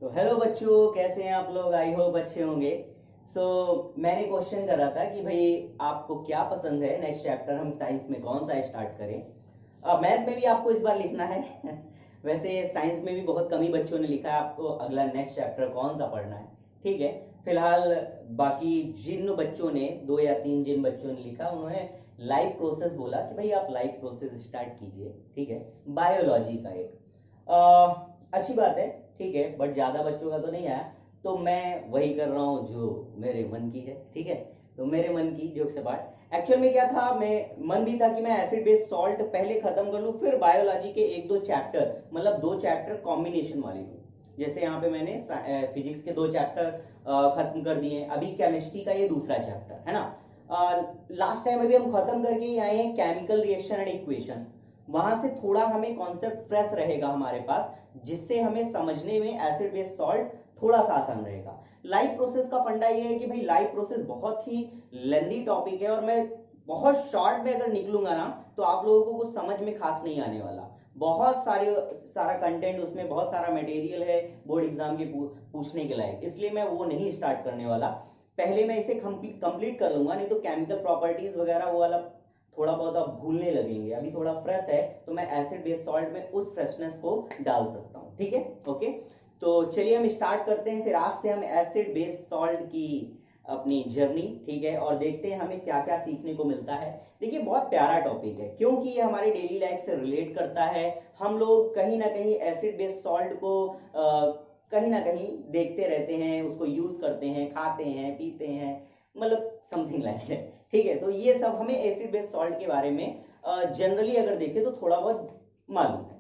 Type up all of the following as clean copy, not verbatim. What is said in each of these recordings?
तो हेलो बच्चों, कैसे हैं आप लोग। आई होप अच्छे होंगे। मैंने क्वेश्चन करा था कि भाई आपको क्या पसंद है, नेक्स्ट चैप्टर हम साइंस में कौन सा स्टार्ट करें। मैथ में भी आपको इस बार लिखना है वैसे साइंस में भी बहुत कम ही बच्चों ने लिखा है आपको अगला नेक्स्ट चैप्टर कौन सा पढ़ना है। ठीक है, फिलहाल बाकी जिन बच्चों ने 2 या 3 जिन बच्चों ने लिखा उन्होंने लाइफ प्रोसेस बोला कि भाई आप लाइफ प्रोसेस स्टार्ट कीजिए। ठीक है, बायोलॉजी का एक अच्छी बात है। ठीक है, बट ज्यादा बच्चों का तो नहीं आया, तो मैं वही कर रहा हूँ जो मेरे मन की है। ठीक है, तो मेरे मन की जोक से पार्ट एक्चुअल में क्या था, मैं मन भी था कि मैं एसिड बेस सॉल्ट पहले खत्म कर लूं, फिर बायोलॉजी के 1-2 चैप्टर, मतलब 2 चैप्टर कॉम्बिनेशन वाले लूं। जैसे यहाँ पे मैंने फिजिक्स के 2 चैप्टर खत्म कर दिए, अभी केमिस्ट्री का ये दूसरा चैप्टर है ना। लास्ट टाइम अभी हम खत्म करके ही आए हैं केमिकल रिएक्शन एंड इक्वेशन। वहां से थोड़ा हमें कॉन्सेप्ट फ्रेश रहेगा हमारे पास, जिससे हमें समझने में एसिड बेस सॉल्ट थोड़ा सा आसान रहेगा। लाइफ प्रोसेस का फंडा ये है कि भाई लाइफ प्रोसेस बहुत ही लेंदी टॉपिक है, और मैं बहुत शॉर्ट में अगर निकलूंगा ना तो आप लोगों को कुछ समझ में खास नहीं आने वाला। बहुत सारा कंटेंट उसमें, बहुत सारा मटेरियल है बोर्ड एग्जाम के पूछने के लायक, इसलिए मैं वो नहीं स्टार्ट करने वाला। पहले मैं इसे कंप्लीट कर लूंगा, नहीं तो केमिकल प्रॉपर्टीज वगैरह वो वाला थोड़ा बहुत आप भूलने लगेंगे। अभी थोड़ा फ्रेश है तो मैं एसिड बेस सॉल्ट में उस फ्रेशनेस को डाल सकता हूं। ठीक है, ओके। तो चलिए हम स्टार्ट करते हैं, फिर आज से हम एसिड बेस सॉल्ट की अपनी जर्नी, ठीक है, और देखते हैं हमें क्या क्या सीखने को मिलता है। देखिए बहुत प्यारा टॉपिक है, क्योंकि ये हमारे डेली लाइफ से रिलेट करता है। हम लोग कहीं ना कहीं एसिड बेस सॉल्ट को कहीं ना कहीं देखते रहते हैं, उसको यूज करते हैं, खाते हैं, पीते हैं, मतलब समथिंग लाइक दैट। ठीक है, तो ये सब हमें एसिड बेस सॉल्ट के बारे में जनरली अगर देखें तो थोड़ा बहुत मालूम है,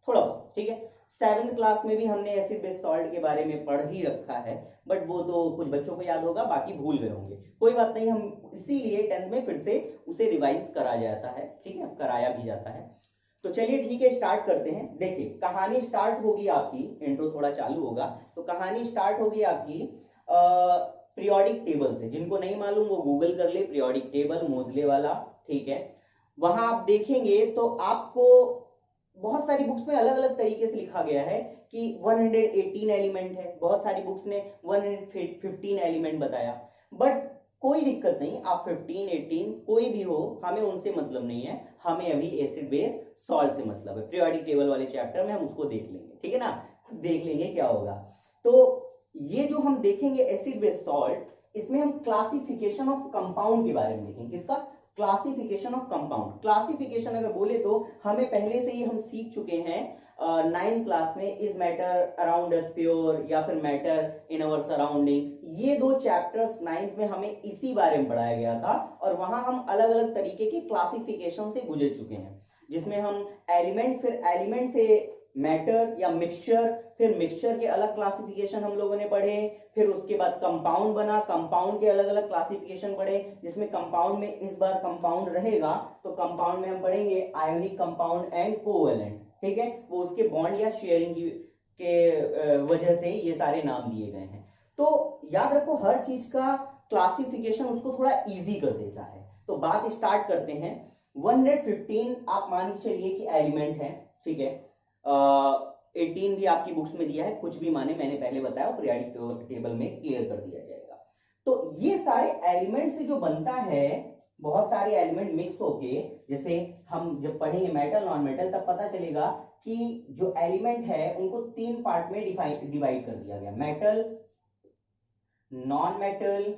थोड़ा बहुत। ठीक है, 7th क्लास में भी हमने एसिड बेस सॉल्ट के बारे में पढ़ ही रखा है, बट वो तो कुछ बच्चों को याद होगा, बाकी भूल गए होंगे। कोई बात नहीं, हम इसीलिए 10th में फिर से उसे रिवाइज करा जाता है। ठीक है, कराया भी जाता है। तो चलिए ठीक है, स्टार्ट करते हैं। देखिए कहानी स्टार्ट होगी आपकी, इंट्रो थोड़ा चालू होगा, तो कहानी स्टार्ट होगी आपकी पीरियोडिक टेबल से। जिनको नहीं मालूम वो गूगल कर ले, पीरियोडिक टेबल मोजले वाला। ठीक है, वहां आप देखेंगे तो आपको बहुत सारी बुक्स में अलग अलग तरीके से लिखा गया है कि 118 एलिमेंट है, बहुत सारी बुक्स ने 115 एलिमेंट बताया, बट कोई दिक्कत नहीं, आप 15 18 कोई भी हो, हमें उनसे मतलब नहीं है। हमें अभी एसिड बेस सॉल्ट से मतलब है। पीरियोडिक टेबल वाले चैप्टर में हम उसको देख लेंगे, ठीक है ना, देख लेंगे क्या होगा। तो ये जो हम देखेंगे एसिड बेस सॉल्ट, इसमें हम क्लासिफिकेशन ऑफ कंपाउंड के बारे में देखेंगे। किसका? Classification of compound. क्लासिफिकेशन अगर बोले तो हमें पहले से ही हम सीख चुके हैं 9th क्लास में, is matter around us pure या फिर मैटर इन अवर सराउंडिंग। ये 2 चैप्टर्स 9th में हमें इसी बारे में पढ़ाया गया था, और वहां हम अलग अलग तरीके की क्लासिफिकेशन से गुजर चुके हैं, जिसमें हम एलिमेंट, फिर एलिमेंट से मैटर या मिक्सचर, फिर मिक्सचर के अलग क्लासिफिकेशन हम लोगों ने पढ़े, फिर उसके बाद कंपाउंड बना, कंपाउंड के अलग अलग क्लासिफिकेशन पढ़े, जिसमें कंपाउंड में इस बार कंपाउंड रहेगा तो कंपाउंड में हम पढ़ेंगे आयोनिक कंपाउंड एंड कोवेलेंट। ठीक है, वो उसके बॉन्ड या शेयरिंग के वजह से ये सारे नाम दिए गए हैं। तो याद रखो, हर चीज का क्लासिफिकेशन उसको थोड़ा इजी कर देता है। तो बात स्टार्ट करते हैं। 115 आप मान के चलिए कि एलिमेंट है। ठीक है, 18 भी आपकी बुक्स में दिया है, कुछ भी माने, मैंने पहले बताया, पीरियोडिक टेबल में क्लियर कर दिया जाएगा। तो ये सारे एलिमेंट से जो बनता है, बहुत सारे एलिमेंट मिक्स होके, जैसे हम जब पढ़ेंगे मेटल नॉन मेटल तब पता चलेगा कि जो एलिमेंट है उनको 3 पार्ट में डिवाइड कर दिया गया, metal, non metal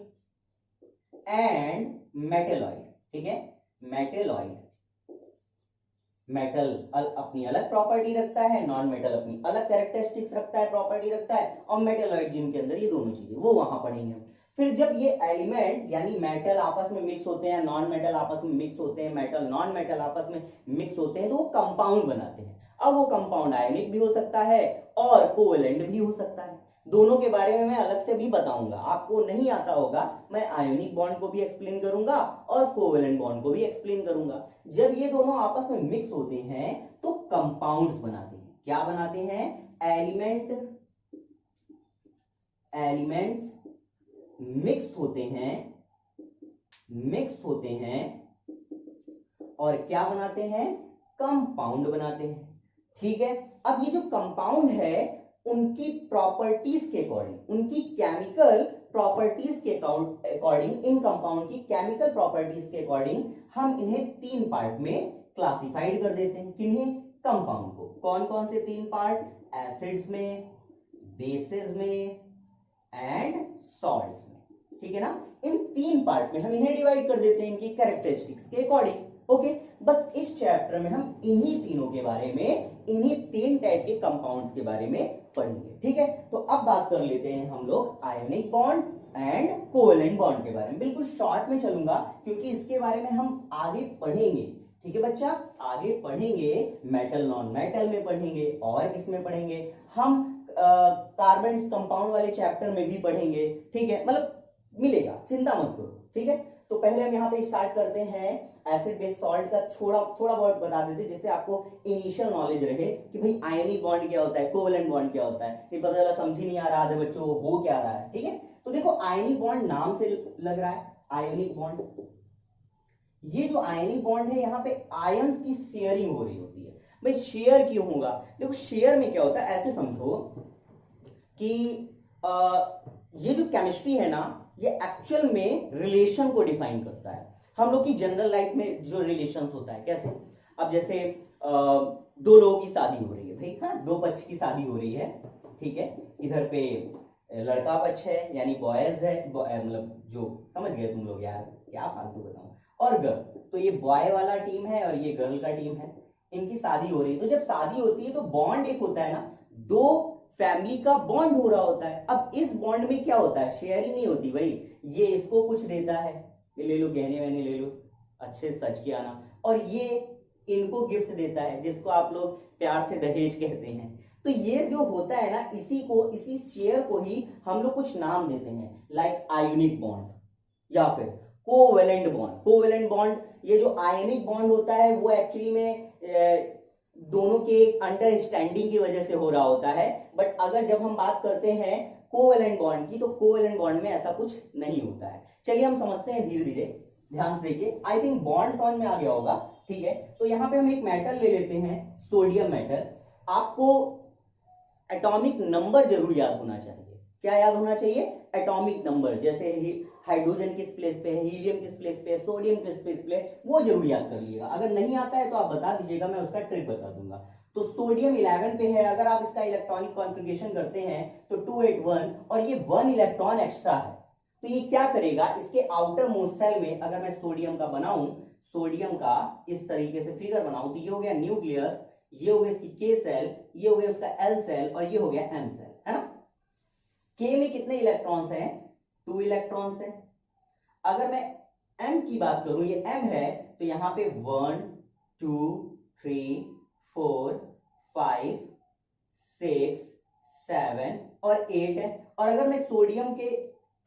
and metalloid. ठीक है, मेटेलॉइड, मेटल अपनी अलग प्रॉपर्टी रखता है, नॉन मेटल अपनी अलग कैरेक्टरिस्टिक्स रखता है, प्रॉपर्टी रखता है, और मेटेलॉइड जिनके अंदर ये दोनों चीजें, वो वहां पढ़ेंगे। फिर जब ये एलिमेंट यानी मेटल आपस में मिक्स होते हैं, नॉन मेटल आपस में मिक्स होते हैं, मेटल नॉन मेटल आपस में मिक्स होते हैं, तो वो कंपाउंड बनाते हैं। अब वो कंपाउंड आयनिक भी हो सकता है और कोवेलेंट भी हो सकता है। दोनों के बारे में मैं अलग से भी बताऊंगा, आपको नहीं आता होगा, मैं आयोनिक बॉन्ड को भी एक्सप्लेन करूंगा और कोवेलेंट बॉन्ड को भी एक्सप्लेन करूंगा। जब ये दोनों आपस में मिक्स होते हैं तो कंपाउंड्स बनाते हैं। क्या बनाते हैं? एलिमेंट्स मिक्स होते हैं और क्या बनाते हैं? कंपाउंड बनाते हैं। ठीक है, अब ये जो कंपाउंड है उनकी प्रॉपर्टीज के अकॉर्डिंग, उनकी केमिकल प्रॉपर्टीज के अकॉर्डिंग, इन कंपाउंड की केमिकल प्रॉपर्टीज के अकॉर्डिंग हम इन्हें 3 पार्ट में क्लासिफाइड कर देते हैं। किन्हें? कंपाउंड को। कौन कौन से 3 पार्ट? एसिड्स में, बेसेस में एंड सॉल्ट्स में, ठीक है ना। इन 3 पार्ट में हम इन्हें डिवाइड कर देते हैं इनकी कैरेक्टरिस्टिक्स के अकॉर्डिंग। ओके, बस इस चैप्टर में हम इन्हीं तीनों के बारे में, इन्हीं 3 टाइप के कंपाउंड्स के बारे में पढ़ेंगे, ठीक है। तो अब बात कर लेते हैं हम लोग ionic bond and covalent bond के बारे में। बिल्कुल शॉर्ट में चलूंगा क्योंकि इसके बारे में हम आगे पढ़ेंगे, ठीक है बच्चा। आगे पढ़ेंगे, मेटल नॉन मेटल में पढ़ेंगे, और किसमें पढ़ेंगे हम, कार्बन कंपाउंड वाले चैप्टर में भी पढ़ेंगे, ठीक है। मतलब मिलेगा, चिंता मत करो, ठीक है। तो पहले हम यहाँ पे स्टार्ट करते हैं एसिड बेस सॉल्ट का, थोड़ा बहुत बता देते हैं जिससे आपको इनिशियल नॉलेज रहे कि भाई आयनिक बॉन्ड क्या होता है, कोवेलेंट बॉन्ड क्या होता है। ये पता चला समझ ही नहीं आ रहा है बच्चों, हो क्या रहा है, ठीक है। तो देखो आयनिक बॉन्ड नाम से लग रहा है, आयनिक बॉन्ड, ये जो आयनिक बॉन्ड है यहाँ पे आयंस की शेयरिंग हो रही होती है। भाई शेयर क्यों होगा? देखो शेयर में क्या होता है, ऐसे समझो कि ये जो केमिस्ट्री है ना, ये एक्चुअल में रिलेशन को डिफाइन करता है। हम लोग की जनरल लाइफ में जो रिलेशंस होता है, कैसे? अब जैसे 2 लोगों की शादी हो रही है भाई, हाँ 2 पक्ष की शादी हो रही है, ठीक है। इधर पे लड़का पक्ष है यानी बॉयज है, मतलब जो समझ गए तुम लोग यार, क्या फालतू बताऊं, और गर्ल। तो ये बॉय वाला टीम है और ये गर्ल का टीम है, इनकी शादी हो रही है। तो जब शादी होती है तो बॉन्ड एक होता है ना, 2 फैमिली का बॉन्ड हो रहा होता है। अब इस बॉन्ड में क्या होता है, शेयरिंग नहीं होती भाई। ये इसको कुछ देता है, ये ले लो गहने वहने ले लो, अच्छे सच के आना, और ये इनको गिफ्ट देता है जिसको आप लोग प्यार से दहेज कहते हैं। तो ये जो होता है ना, इसी शेयर को ही हम लोग कुछ नाम देते हैं, लाइक आयोनिक बॉन्ड या फिर कोवेलेंट बॉन्ड। कोवेलेंट बॉन्ड, ये जो आयनिक बॉन्ड होता है वो एक्चुअली में दोनों के अंडरस्टैंडिंग की वजह से हो रहा होता है। बट अगर जब हम बात करते हैं कोवेलेंट बॉन्ड की, तो कोवेलेंट बॉन्ड में ऐसा कुछ नहीं होता है। चलिए हम समझते हैं धीरे धीरे, ध्यान से देखिए। आई थिंक बॉन्ड समझ में आ गया होगा, ठीक है। तो यहाँ पे हम एक मेटल ले लेते हैं, सोडियम मेटल। आपको एटॉमिक नंबर जरूर याद होना चाहिए। क्या याद होना चाहिए? Atomic number. जैसे हाइड्रोजन किस प्लेस पे है, हीलियम किस प्लेस पे है, सोडियम किस प्लेस पे है, वो जरूर याद कर लीजिएगा। अगर नहीं आता है तो आप बता दीजिएगा, मैं उसका ट्रिक बता दूंगा। तो सोडियम 11 पे है, अगर आप इसका इलेक्ट्रॉनिक कॉन्फ़िगरेशन करते हैं तो 281, और ये 1 इलेक्ट्रॉन एक्स्ट्रा है। तो ये क्या करेगा, इसके आउटर मोस्ट सेल में अगर मैं सोडियम का बनाऊं, सोडियम का इस तरीके से फिगर बनाऊं, तो ये हो गया न्यूक्लियस, ये हो गया इसकी के सेल, ये हो गया उसका एल सेल, और ये हो गया एम सेल, है ना। के में कितने इलेक्ट्रॉन्स हैं? 2 इलेक्ट्रॉन्स हैं। अगर मैं एम की बात करूं, ये एम है, तो यहां पे 1 2 3 4 5 6 7 और 8 है। और अगर मैं सोडियम के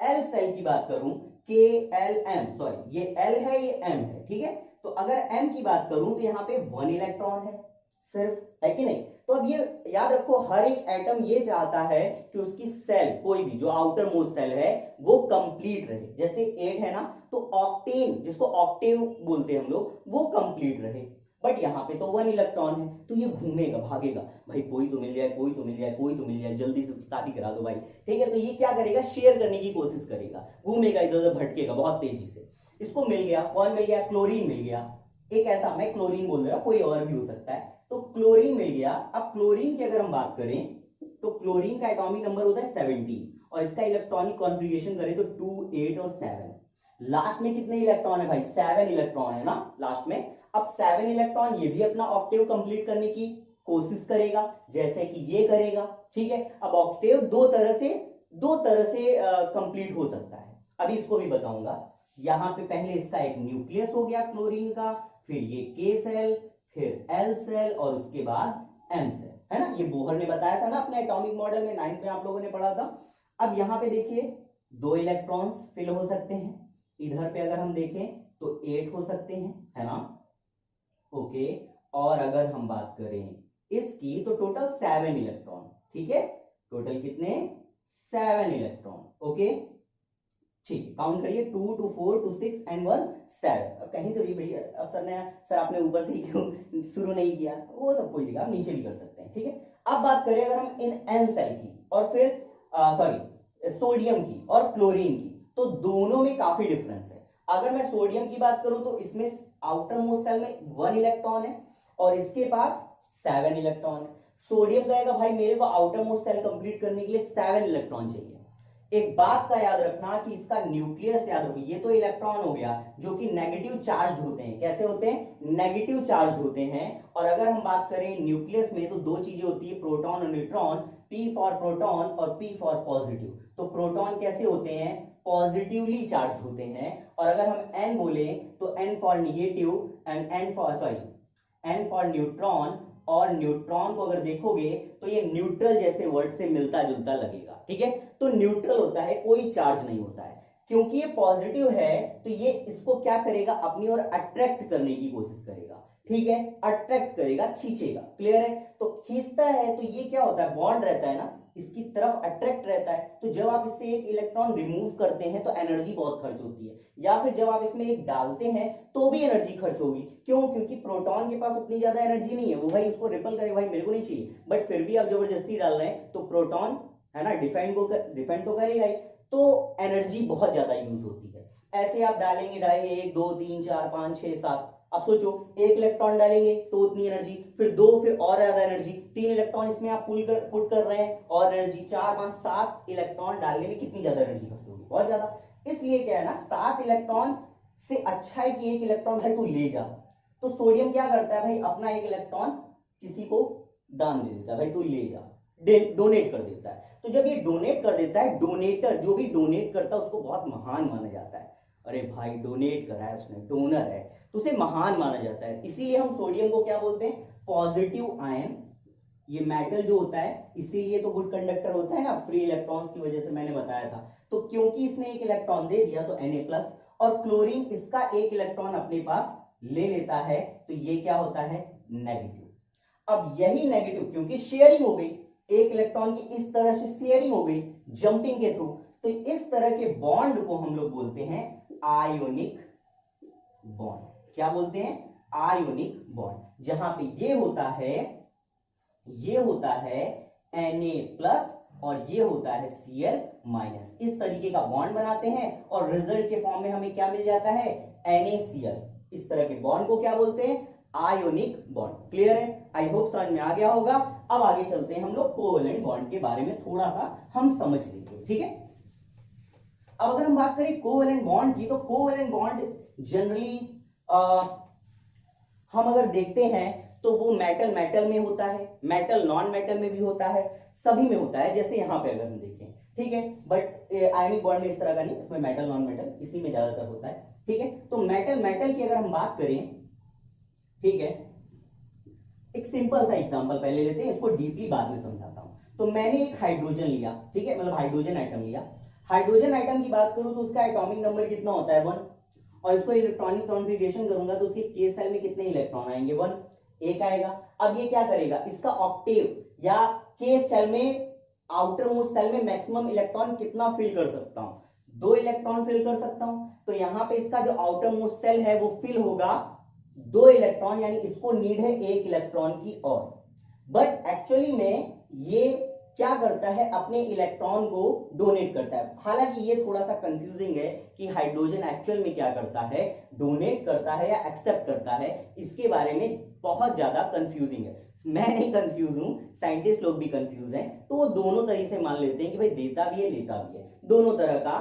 एल सेल की बात करूं, के एल एम, सॉरी ये एल है ये एम है, ठीक है। तो अगर एम की बात करूं तो यहाँ पे 1 इलेक्ट्रॉन है सिर्फ, है कि नहीं। तो अब ये याद रखो, हर एक एटम ये चाहता है कि उसकी सेल, कोई भी जो आउटर मोस्ट सेल है वो कंप्लीट रहे। जैसे 8 है ना, तो ऑक्टेन, जिसको ऑक्टेव बोलते हैं हम लोग, वो कंप्लीट रहे। बट यहाँ पे तो 1 इलेक्ट्रॉन है, तो ये घूमेगा, भागेगा, भाई कोई तो मिल जाए, कोई तो मिल जाए, कोई तो मिल जाए, जल्दी से शादी करा दो भाई, ठीक है। तो ये क्या करेगा, शेयर करने की कोशिश करेगा, घूमेगा, इधर उधर भटकेगा बहुत तेजी से। इसको मिल गया, कौन मिल गया, क्लोरीन मिल गया। एक ऐसा, मैं क्लोरीन बोल रहा, कोई और भी हो सकता है। तो क्लोरीन मिल गया। अब क्लोरीन की अगर हम बात करें तो क्लोरीन का एटॉमिक नंबर होता है 17, और इसका इलेक्ट्रॉनिक कॉन्फ़िगरेशन करें तो 2 8 और 7। लास्ट में कितने इलेक्ट्रॉन है भाई, 7 इलेक्ट्रॉन है ना लास्ट में। अब 7 इलेक्ट्रॉन ये भी अपना ऑक्टेव कंप्लीट करने की कोशिश करेगा, जैसे कि ये करेगा, ठीक है। अब ऑक्टेव दो तरह से कंप्लीट हो सकता है, अभी इसको भी बताऊंगा। यहां पे पहले इसका एक न्यूक्लियस हो गया क्लोरीन का, फिर ये के सेल, फिर एल सेल, और उसके बाद एम सेल, है ना। ये बोहर ने बताया था ना अपने एटॉमिक मॉडल में, 9th में आप लोगों ने पढ़ा था। अब यहां पे देखिए 2 इलेक्ट्रॉन्स फिल हो सकते हैं। इधर पे अगर हम देखें तो 8 हो सकते हैं, है ना, ओके। और अगर हम बात करें इसकी तो टोटल 7 इलेक्ट्रॉन, ठीक है। टोटल कितने, 7 इलेक्ट्रॉन, ओके, ठीक। काउंट करिए, 2 2 4 2 6 एंड 1 7। कहीं से भी भैया, अब सर आपने ऊपर से ही क्यों शुरू नहीं किया, वो सब कोई दिखा, नीचे भी कर सकते हैं, ठीक है। अब बात करें अगर हम इन एन सेल की और फिर सॉरी सोडियम की और क्लोरीन की, तो दोनों में काफी डिफरेंस है। अगर मैं सोडियम की बात करूं तो इसमें आउटर मोस्ट सेल में 1 इलेक्ट्रॉन है और इसके पास 7 इलेक्ट्रॉन है। सोडियम कहेगा भाई मेरे को आउटर मोस्ट सेल कंप्लीट करने के लिए 7 इलेक्ट्रॉन चाहिए। एक बात का याद रखना कि इसका न्यूक्लियस याद रखो, ये तो इलेक्ट्रॉन हो गया जो कि नेगेटिव चार्ज होते हैं। कैसे होते हैं? नेगेटिव चार्ज होते हैं। और अगर हम बात करें न्यूक्लियस में तो दो चीजें होती है, प्रोटॉन और न्यूट्रॉन। P फॉर प्रोटॉन और P फॉर पॉजिटिव। तो प्रोटॉन कैसे होते हैं? पॉजिटिवली चार्ज होते हैं। और अगर हम N बोले तो N for negative and N for neutron. और न्यूट्रॉन को अगर देखोगे तो ये न्यूट्रल जैसे वर्ड से मिलता जुलता लगेगा, ठीक है। तो न्यूट्रल होता है, कोई चार्ज नहीं होता है। क्योंकि ये पॉजिटिव है तो ये इसको क्या करेगा? अपनी ओर अट्रैक्ट करने की कोशिश करेगा, ठीक है। अट्रैक्ट करेगा, खींचेगा। क्लियर है? तो खींचता है तो ये क्या होता है? बॉन्ड रहता है ना, इसकी तरफ अट्रैक्ट रहता है। तो जब आप इससे एक इलेक्ट्रॉन रिमूव करते हैं तो एनर्जी बहुत खर्च होती है, या फिर जब आप इसमें एक डालते हैं तो भी एनर्जी खर्च होगी। क्यों? क्योंकि प्रोटॉन के पास उतनी ज्यादा एनर्जी नहीं है, वो भाई उसको रिपल करेगा, भाई मेरे को नहीं चाहिए। बट फिर भी आप जबरदस्ती डाल रहे हैं तो प्रोटॉन है ना डिफेंड तो करेगा ही, तो एनर्जी बहुत ज्यादा यूज होती है। ऐसे आप डालेंगे 1 2 3 4 5 6 7। अब सोचो, एक इलेक्ट्रॉन डालेंगे तो उतनी एनर्जी, फिर 2, फिर और ज्यादा एनर्जी, 3 इलेक्ट्रॉन इसमें आप पुट कर रहे हैं और एनर्जी, 4 5 7 इलेक्ट्रॉन डालने में कितनी ज्यादा एनर्जी खर्च होगी? बहुत ज्यादा। इसलिए क्या है ना, 7 इलेक्ट्रॉन से अच्छा है कि एक इलेक्ट्रॉन भाई तू ले जा। तो सोडियम क्या करता है भाई? अपना एक इलेक्ट्रॉन किसी को दान दे देता है, भाई तू ले जा, डोनेट कर देता है। तो जब ये डोनेट कर देता है, डोनेटर जो भी डोनेट करता है उसको बहुत महान माना जाता है। अरे भाई डोनेट करा है उसने, डोनर है, तो उसे महान माना जाता है। इसीलिए हम सोडियम को क्या बोलते हैं? Positive ion. ये मेटल जो होता है इसीलिए तो गुड कंडक्टर होता है ना, फ्री इलेक्ट्रॉन्स की वजह से मैंने बताया था। तो क्योंकि इसने एक इलेक्ट्रॉन दे दिया तो Na+, और क्लोरीन इसका एक इलेक्ट्रॉन अपने पास ले लेता है तो ये क्या होता है? नेगेटिव। अब यही नेगेटिव, क्योंकि शेयरिंग हो गई, एक इलेक्ट्रॉन की इस तरह से शेयरिंग हो गई जंपिंग के थ्रू, तो इस तरह के बॉन्ड को हम लोग बोलते हैं आयोनिक बॉन्ड। क्या बोलते हैं? Ionic bond. जहां पे ये होता है Na+ और ये होता है Cl-। इस तरीके का बॉन्ड बनाते हैं और रिजल्ट के फॉर्म में हमें क्या मिल जाता है? NaCl। इस तरह के बॉन्ड को क्या बोलते हैं? Ionic bond. क्लियर है? आई होप समझ में आ गया होगा। अब आगे चलते हैं हम लोग कोवेलेंट बॉन्ड के बारे में थोड़ा सा हम समझ लेंगे, ठीक है। अब अगर हम बात करें कोवेलेंट बॉन्ड की, तो कोवेलेंट बॉन्ड जनरली हम अगर देखते हैं तो वो मेटल में होता है, मेटल नॉन मेटल में भी होता है, सभी में होता है। जैसे यहां पे अगर हम देखें, ठीक है। बट आयनिक बॉन्ड में इस तरह का नहीं, उसमें मेटल नॉन मेटल इसी में ज्यादातर होता है, ठीक है। तो मेटल की अगर हम बात करें, ठीक है, एक सिंपल सा एग्जांपल पहले लेते हैं, इसको डीपली बाद में समझाता हूं। तो मैंने एक हाइड्रोजन लिया, ठीक है, मतलब हाइड्रोजन आइटम लिया। हाइड्रोजन आइटम की बात करूं तो उसका एटॉमिक नंबर कितना होता है? 1। और इसको इलेक्ट्रॉनिक कॉन्फ़िगरेशन करूंगा तो उसके k सेल में कितने इलेक्ट्रॉन आएंगे? 1, एक आएगा। अब ये क्या करेगा? इसका ऑक्टेव या k सेल में, आउटर मोस्ट सेल में मैक्सिमम इलेक्ट्रॉन कितना फिल कर सकता हूं? 2 इलेक्ट्रॉन फिल कर सकता हूं। तो यहां पे इसका जो आउटर मोस्ट सेल है वो फिल होगा 2 इलेक्ट्रॉन, यानी इसको नीड है 1 इलेक्ट्रॉन की और। बट एक्चुअली में ये क्या करता है? अपने इलेक्ट्रॉन को डोनेट करता है। हालांकि ये थोड़ा सा कंफ्यूजिंग है कि हाइड्रोजन एक्चुअल में क्या करता है, डोनेट करता है या एक्सेप्ट करता है, इसके बारे में बहुत ज्यादा कंफ्यूजिंग है। मैं नहीं कंफ्यूज हूं, साइंटिस्ट लोग भी कंफ्यूज हैं। तो वो दोनों तरीके से मान लेते हैं कि भाई देता भी है लेता भी है, दोनों तरह का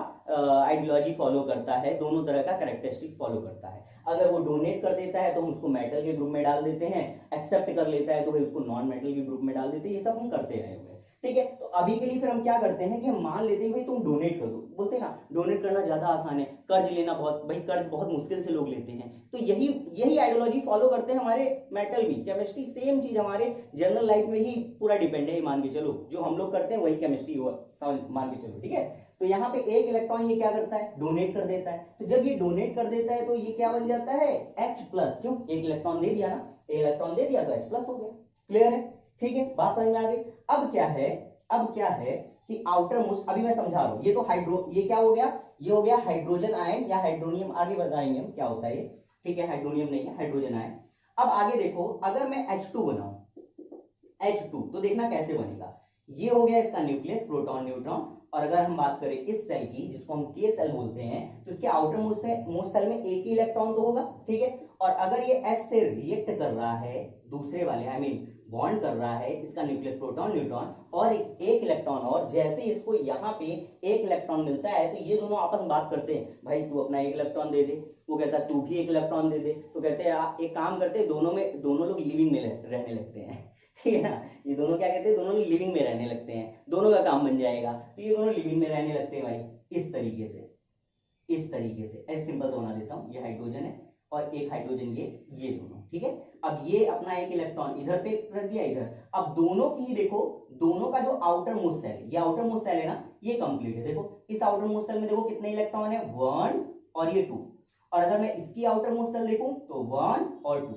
आइडियोलॉजी फॉलो करता है, दोनों तरह का कैरेक्टरिस्टिक्स फॉलो करता है। अगर वो डोनेट कर देता है तो हम उसको मेटल के ग्रुप में डाल देते हैं, एक्सेप्ट कर लेता है तो भाई उसको नॉन मेटल के ग्रुप में डाल देते हैं। ये सब हम करते रहे हुए, ठीक है। तो अभी के लिए फिर हम क्या करते हैं कि हम मान लेते हैं भाई तुम डोनेट कर दो, बोलते हैं ना डोनेट करना ज्यादा आसान है, कर्ज लेना बहुत, भाई कर्ज बहुत मुश्किल से लोग लेते हैं। तो यही आइडियोलॉजी फॉलो करते हैं हमारे मेटल भी। केमिस्ट्री सेम चीज हमारे जनरल लाइफ में ही पूरा डिपेंड है, मान के चलो जो हम लोग करते हैं वही केमिस्ट्री मान के चलो, ठीक है। तो यहाँ पे 1 इलेक्ट्रॉन ये क्या करता है? डोनेट कर देता है। तो जब ये डोनेट कर देता है तो ये क्या बन जाता है? H+। क्यों? 1 इलेक्ट्रॉन दे दिया ना, 1 इलेक्ट्रॉन दे दिया तो H+ हो गया। क्लियर है? ठीक है, बात समझ में आ गई। अब क्या है कि आउटर मोस्ट, अभी मैं समझा रहा हूं, ये तो ये क्या हो गया? ये हो गया हाइड्रोजन आयन या हाइड्रोनियम, आगे बताएंगे हम क्या होता है ये, ठीक है। हाइड्रोनियम नहीं है, हाइड्रोजन आयन। अब आगे देखो, अगर मैं H2 बनाऊं, H2। तो देखना कैसे बनेगा, ये हो गया इसका न्यूक्लियस, प्रोटॉन न्यूट्रॉन। और अगर हम बात करें इस सेल की, जिसको हम के सेल बोलते हैं, तो इसके आउटर मोस्ट सेल में एक ही इलेक्ट्रॉन तो होगा, ठीक है। और अगर ये H से रिएक्ट कर रहा है दूसरे वाले, आई मीन बॉन्ड कर रहा है इसका न्यूक्लियस, प्रोटॉन न्यूट्रॉन और एक इलेक्ट्रॉन, और जैसे इसको यहाँ पे एक इलेक्ट्रॉन मिलता है तो ये दोनों आपस में बात करते हैं, भाई तू अपना एक इलेक्ट्रॉन दे दे, वो कहता है तू भी एक इलेक्ट्रॉन दे दे। तो कहते हैं एक काम करते हैं, दोनों लोग लिविंग में रहने लगते हैं, ठीक है ना। ये दोनों क्या कहते हैं, दोनों लिविंग में रहने लगते हैं, दोनों का काम बन जाएगा। तो ये दोनों लिविंग में रहने लगते हैं भाई इस तरीके से, इस तरीके से। ऐसे सिंपल से बना देता हूं, ये हाइड्रोजन है और एक हाइड्रोजन ये दोनों, ठीक है। अब ये अपना एक इलेक्ट्रॉन इधर पे रख दिया इधर। अब दोनों की देखो, दोनों का जो आउटर मोस्ट सेल है, ये आउटर मोस्ट सेल है ना, ये कंप्लीट है। देखो इस आउटर मोस्ट सेल में देखो कितने इलेक्ट्रॉन है, 1 और ये 2। और अगर मैं इसकी आउटर मोस्ट सेल देखूं तो 1 और 2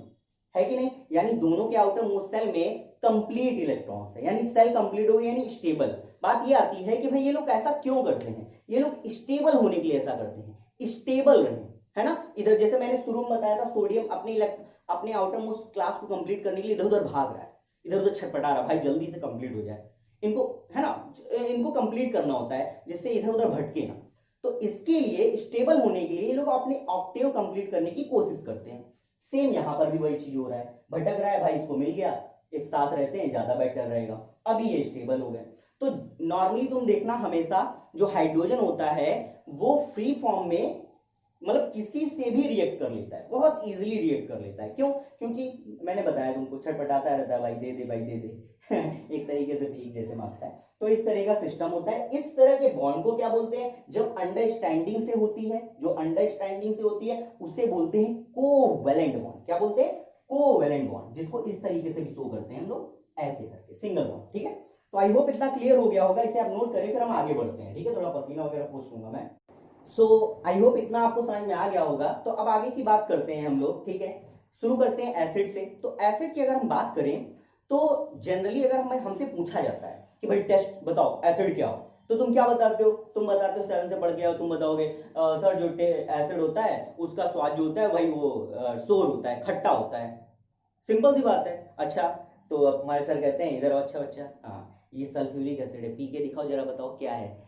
है कि नहीं, यानी दोनों के आउटर मोस्ट सेल में कंप्लीट इलेक्ट्रॉन्स है, यानी सेल कंप्लीट हो गया, यानी स्टेबल। बात ये आती है कि भाई ये लोग ऐसा क्यों करते हैं, ये लोग स्टेबल होने के लिए ऐसा करते हैं, स्टेबल रहे, है ना। इधर जैसे मैंने शुरू में बताया था, सोडियम अपने आउटर मोस्ट क्लास को कंप्लीट करने के लिए इधर उधर भाग रहा है, इधर उधर छटपटा रहा है, भाई जल्दी से कंप्लीट हो जाए इनको, है ना, इनको कंप्लीट करना होता है जिससे इधर उधर भटके ना। तो इसके लिए स्टेबल होने के लिए ये लोग अपने ऑक्टेव कंप्लीट करने की कोशिश करते हैं। सेम यहां पर भी वही चीज हो रहा है, भटक रहा है भाई, इसको मिल गया, एक साथ रहते हैं, ज्यादा बेटर रहेगा। अभी ये स्टेबल हो गए। तो नॉर्मली तुम देखना हमेशा जो हाइड्रोजन होता है वो फ्री फॉर्म में, मतलब किसी से भी रिएक्ट कर लेता है, बहुत इजीली रिएक्ट कर लेता है। क्यों? क्योंकि मैंने बताया तुमको, छटपटाता रहता है, भाई दे दे भाई दे दे एक तरीके से भीख जैसे मांगता है। तो इस तरह का सिस्टम होता है। इस तरह के बॉन्ड को क्या बोलते हैं, जब अंडरस्टैंडिंग से होती है, जो अंडरस्टैंडिंग से होती है उसे बोलते हैं कोवैलेंट बॉन्ड। क्या बोलते हैं? कोवैलेंट बॉन्ड, जिसको इस तरीके से भी शो करते हैं हम लोग ऐसे करके, सिंगल बॉन्ड, ठीक है। तो आई होप इतना क्लियर हो गया होगा, इसे आप नोट करें, फिर हम आगे बढ़ते हैं, ठीक है। थोड़ा पसीना वगैरह पोंछ लूंगा मैं। सो आई होप इतना आपको समझ में आ गया होगा। तो अब आगे की बात करते हैं हम लोग, ठीक है। शुरू करते हैं एसिड से। तो एसिड की अगर हम बात करें तो जनरली अगर हमसे पूछा जाता है कि भाई टेस्ट बताओ एसिड क्या हो, तो तुम क्या बताते हो? तुम बताते हो 7 से पढ़ के आओ, तुम बताओगे सर जो एसिड होता है उसका स्वाद जो होता है भाई वो सोर होता है, खट्टा होता है। सिंपल सी बात है। अच्छा, तो हमारे सर कहते हैं इधर, अच्छा बच्चा, हाँ ये सल्फ्यूरिक एसिड है, पी के दिखाओ जरा, बताओ क्या है।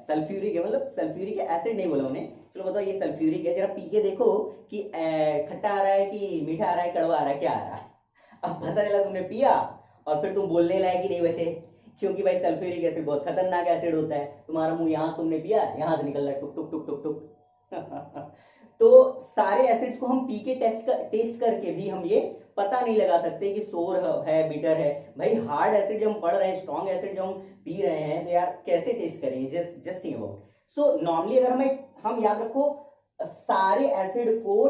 सल्फ्यूरिक है, मतलब सल्फ्यूरिक एसिड नहीं बोला उन्हें, चलो बताओ ये सल्फ्यूरिक है, जरा पी के देखो कि खट्टा आ रहा है कि मीठा आ रहा है, कड़वा आ रहा है, क्या आ रहा है। अब पता चला तुमने पिया और फिर तुम बोलने लायक ही नहीं बचे, क्योंकि भाई सल्फ्यूरिक एसिड बहुत खतरनाक एसिड होता है। तुम्हारा मुंह यहां तुमने पिया, यहां से निकल रहा है टुक टुक टुक टुक टुक तो सारे एसिड्स को हम पी के टेस्ट करके भी हम ये पता नहीं लगा सकते कि सोर है बिटर है। भाई हार्ड एसिड जब हम पढ़ रहे हैं, स्ट्रॉन्ग एसिड जब हम पी रहे हैं, तो यार कैसे टेस्ट करेंगे? Just think about. So normally अगर हम याद रखो, सारे एसिड को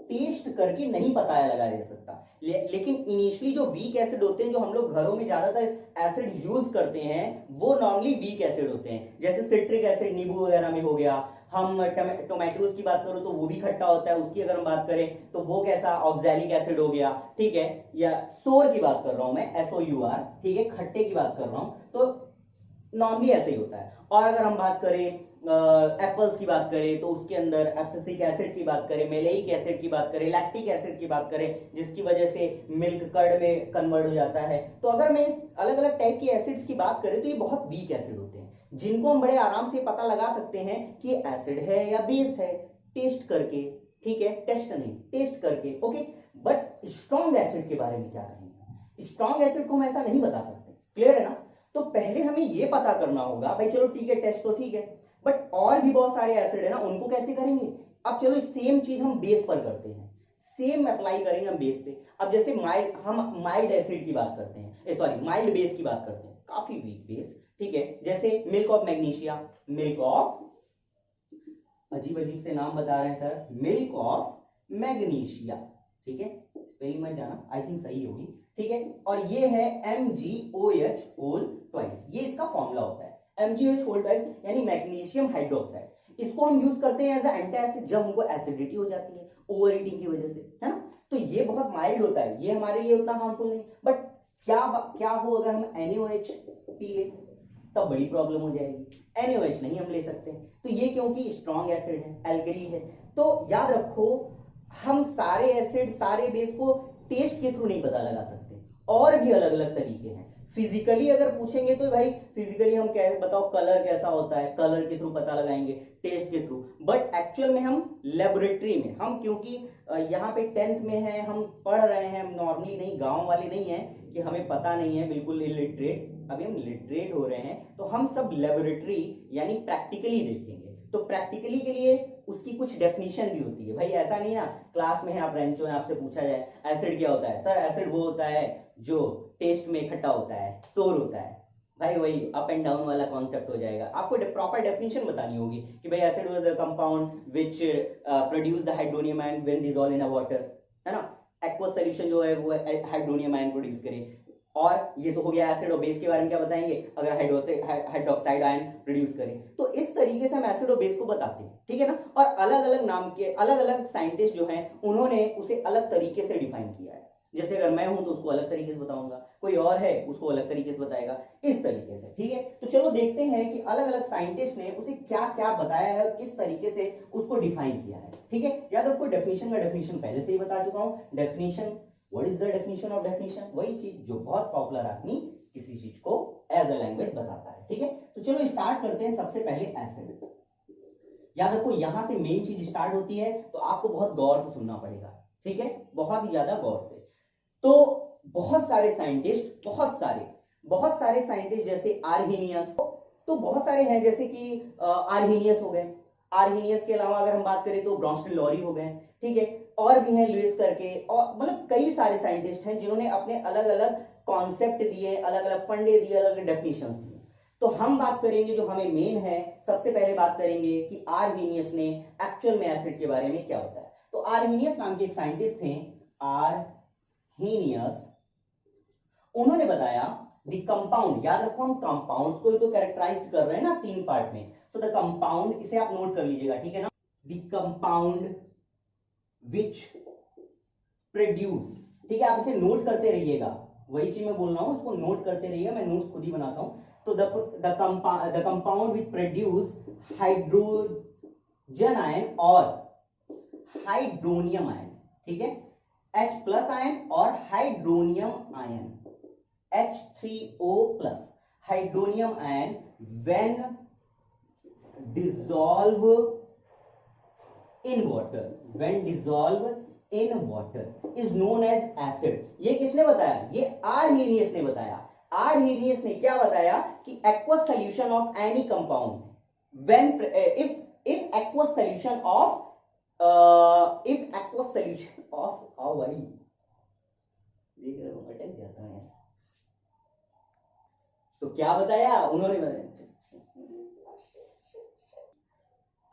टेस्ट करके नहीं पता लगा जा सकता। लेकिन इनिशियली जो वीक एसिड होते हैं, जो हम लोग घरों में ज्यादातर एसिड यूज करते हैं, वो नॉर्मली वीक एसिड होते हैं। जैसे सिट्रिक एसिड नींबू वगैरह में हो गया, हम टोमेटोज की बात करो तो वो भी खट्टा होता है, उसकी अगर हम बात करें तो वो कैसा, ऑक्सैलिक एसिड हो गया, ठीक है। या सोर की बात कर रहा हूं मैं, SOUR, ठीक है, खट्टे की बात कर रहा हूं, तो नॉर्मली ऐसे ही होता है। और अगर हम बात करें एप्पल्स की बात करें तो उसके अंदर एब्सिसिक एसिड की बात करें, मेलेइक एसिड की बात करें, लैक्टिक एसिड की बात करें, जिसकी वजह से मिल्क कर्ड में कन्वर्ट हो जाता है। तो अगर मैं अलग अलग टाइप की एसिड्स की बात करें तो ये बहुत वीक एसिड होते हैं, जिनको हम बड़े आराम से पता लगा सकते हैं कि ये एसिड है या बेस है, टेस्ट करके, ठीक है, टेस्ट नहीं, टेस्ट करके, ओके। बट स्ट्रॉन्ग एसिड के बारे में क्या कहेंगे? स्ट्रॉन्ग एसिड को हम ऐसा नहीं बता सकते, क्लियर है ना। तो पहले हमें ये पता करना होगा, भाई चलो ठीक है, टेस्ट तो ठीक है, बट और भी बहुत सारे एसिड है ना, उनको कैसे करेंगे? अब चलो सेम चीज हम बेस पर करते हैं, सेम अप्लाई करेंगे हम बेस पे। अब जैसे हम माइल्ड एसिड की बात करते हैं, सॉरी माइल्ड बेस की बात करते हैं, काफी वीक बेस, ठीक है। जैसे milk of magnesia, milk of, अजीब अजीब से नाम बता रहे हैं सर, मिल्क ऑफ मैग्नीशिया, ठीक है, स्पेलिंग मत जाना, आई थिंक सही होगी, ठीक है। और ये है MgOH होल ट्वाइस, ये इसका फॉर्मूला होता है, MgOH होल ट्वाइस यानी मैग्नीशियम हाइड्रोक्साइड। इसको हम यूज करते हैं एज एंटी एसिड जब हमको एसिडिटी हो जाती है ओवर ईटिंग की वजह से, है ना। तो ये बहुत माइल्ड होता है, ये हमारे लिए उतना हार्मफुल नहीं। बट क्या हो अगर हम NaOH पी ले, तब बड़ी प्रॉब्लम हो जाएगी। NaOH नहीं हम ले सकते, तो ये क्योंकि स्ट्रॉन्ग एसिड है, एल्कली है। तो याद रखो, हम सारे एसिड सारे बेस को टेस्ट के थ्रू नहीं पता लगा सकते, और भी अलग अलग तरीके हैं। फिजिकली अगर पूछेंगे तो भाई फिजिकली हम क्या बताओ कलर कैसा होता है, कलर के थ्रू पता लगाएंगे, टेस्ट के थ्रू। बट एक्चुअल में हम लेबोरेटरी में, हम क्योंकि यहाँ पे 10th में है, हम पढ़ रहे हैं, हम नॉर्मली नहीं, गांव वाले नहीं है कि हमें पता नहीं है, बिल्कुल इलिटरेट, अभी हम लिटरेट हो रहे हैं, तो हम सब लेबोरेटरी यानी प्रैक्टिकली देखेंगे। तो प्रैक्टिकली के लिए उसकी कुछ डेफिनेशन भी होती है भाई, ऐसा नहीं ना क्लास में है आप रेंचो है, आपसे पूछा जाए एसिड क्या होता है, सर एसिड वो होता है जो टेस्ट में इकट्ठा होता है, सोर होता है, भाई वही अप एंड डाउन वाला कॉन्सेप्ट हो जाएगा। आपको प्रॉपर डेफिनेशन बतानी होगी कि भाई acid was the compound which produce the hydronium ion when dissolve in a water, है ना। एक्वस सॉल्यूशन जो है वो हाइड्रोनियम आयन प्रोड्यूस करे। और ये तो हो गया एसिड और बेस के बारे में क्या बताएंगे, अगर हाइड्रोक्साइड आयन प्रोड्यूस करें। तो इस तरीके से हम एसिड और बेस को बताते हैं, ठीक है ना। और अलग अलग नाम के अलग अलग साइंटिस्ट जो हैं उन्होंने उसे अलग तरीके से डिफाइन किया है। जैसे अगर मैं हूं तो उसको अलग तरीके से बताऊंगा, कोई और है उसको अलग तरीके से बताएगा, इस तरीके से, ठीक है। तो चलो देखते हैं कि अलग अलग साइंटिस्ट ने उसे क्या क्या बताया है और किस तरीके से उसको डिफाइन किया है, ठीक है। याद रखो डेफिनेशन का डेफिनेशन पहले से ही बता चुका हूं। Definition, what is the definition of definition, वही चीज जो बहुत पॉपुलर आदमी किसी चीज को एज अ लैंग्वेज बताता है, ठीक है। तो चलो स्टार्ट करते हैं सबसे पहले एसिड। याद रखो यहां से मेन चीज स्टार्ट होती है, तो आपको बहुत गौर से सुनना पड़ेगा, ठीक है, बहुत ही ज्यादा गौर से। तो बहुत सारे साइंटिस्ट, बहुत सारे साइंटिस्ट जैसे आर्हीनियस, तो बहुत सारे हैं जैसे कि आर्हीनियस हो गए, आर्हीनियस के अलावा अगर हम बात करें तो ब्रॉन्स्टन लॉरी हो गए, ठीक है, और भी हैं लुइस करके, और मतलब कई सारे साइंटिस्ट हैं जिन्होंने अपने अलग अलग कॉन्सेप्ट दिए, अलग अलग फंडे दिए, अलग अलग डेफिनेशंस दिए। तो हम बात करेंगे जो हमें मेन है, सबसे पहले बात करेंगे कि आर्हीनियस ने एक्चुअल में एसिड के बारे में क्या होता है। तो आर्हीनियस नाम के एक साइंटिस्ट थे, आर्हीनियस, उन्होंने बताया द कंपाउंड, याद रखो हम कंपाउंड्स को ही तो कैरेक्टराइज कर रहे हैं ना 3 पार्ट में। सो द कंपाउंड, इसे आप नोट कर लीजिएगा, ठीक है ना। द कंपाउंड विच प्रोड्यूस, ठीक है, आप इसे नोट करते रहिएगा, वही चीज मैं बोल रहा हूं, इसको नोट करते रहिएगा, मैं नोट्स खुद ही बनाता हूं। तो the compound which produce hydrogen ion और हाइड्रोनियम आयन, ठीक है, H प्लस आयन और hydronium ion H3O plus, hydronium ion when dissolve in water, when dissolve in water is known as acid. ये किसने बताया, ये आर्हीनियस ने बताया। आर्हीनियस ने क्या बताया कि aqueous solution of any compound when if aqueous solution of if aqueous solution of आओ भाई देख रहे हो अटक जाता है। तो क्या बताया उन्होंने,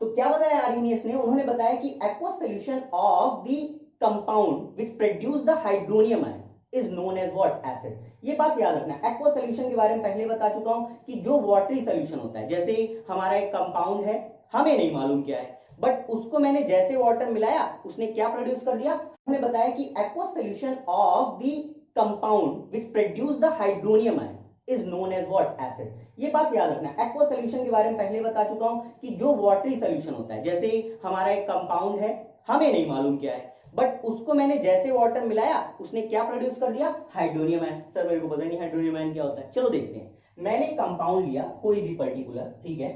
तो क्या बताया आर्हीनियस ने, उन्होंने बताया कि aqueous solution of the compound which produce the hydronium ion is known as what, acid। ये बात याद रखना, aqueous solution के बारे में पहले बता चुका हूं कि जो वाटरी सोल्यूशन होता है, जैसे हमारा एक कंपाउंड है, हमें नहीं मालूम क्या है, बट उसको मैंने जैसे वाटर मिलाया उसने क्या प्रोड्यूस कर दिया, हमने बताया कि aqueous solution of the compound which produce the hydronium ion is known as what, acid। ये बात याद रखना, एक्वस सॉल्यूशन के बारे में पहले बता चुका हूं कि जो वाटरी सॉल्यूशन होता है, जैसे हमारा एक कंपाउंड है, हमें नहीं मालूम क्या है, बट उसको मैंने जैसे वाटर मिलाया उसने क्या प्रोड्यूस कर दिया, हाइड्रोनियम आयन। सर मेरे को पता नहीं हाइड्रोनियम आयन क्या होता है, चलो देखते हैं। मैंने कंपाउंड लिया कोई भी पर्टिकुलर, ठीक है,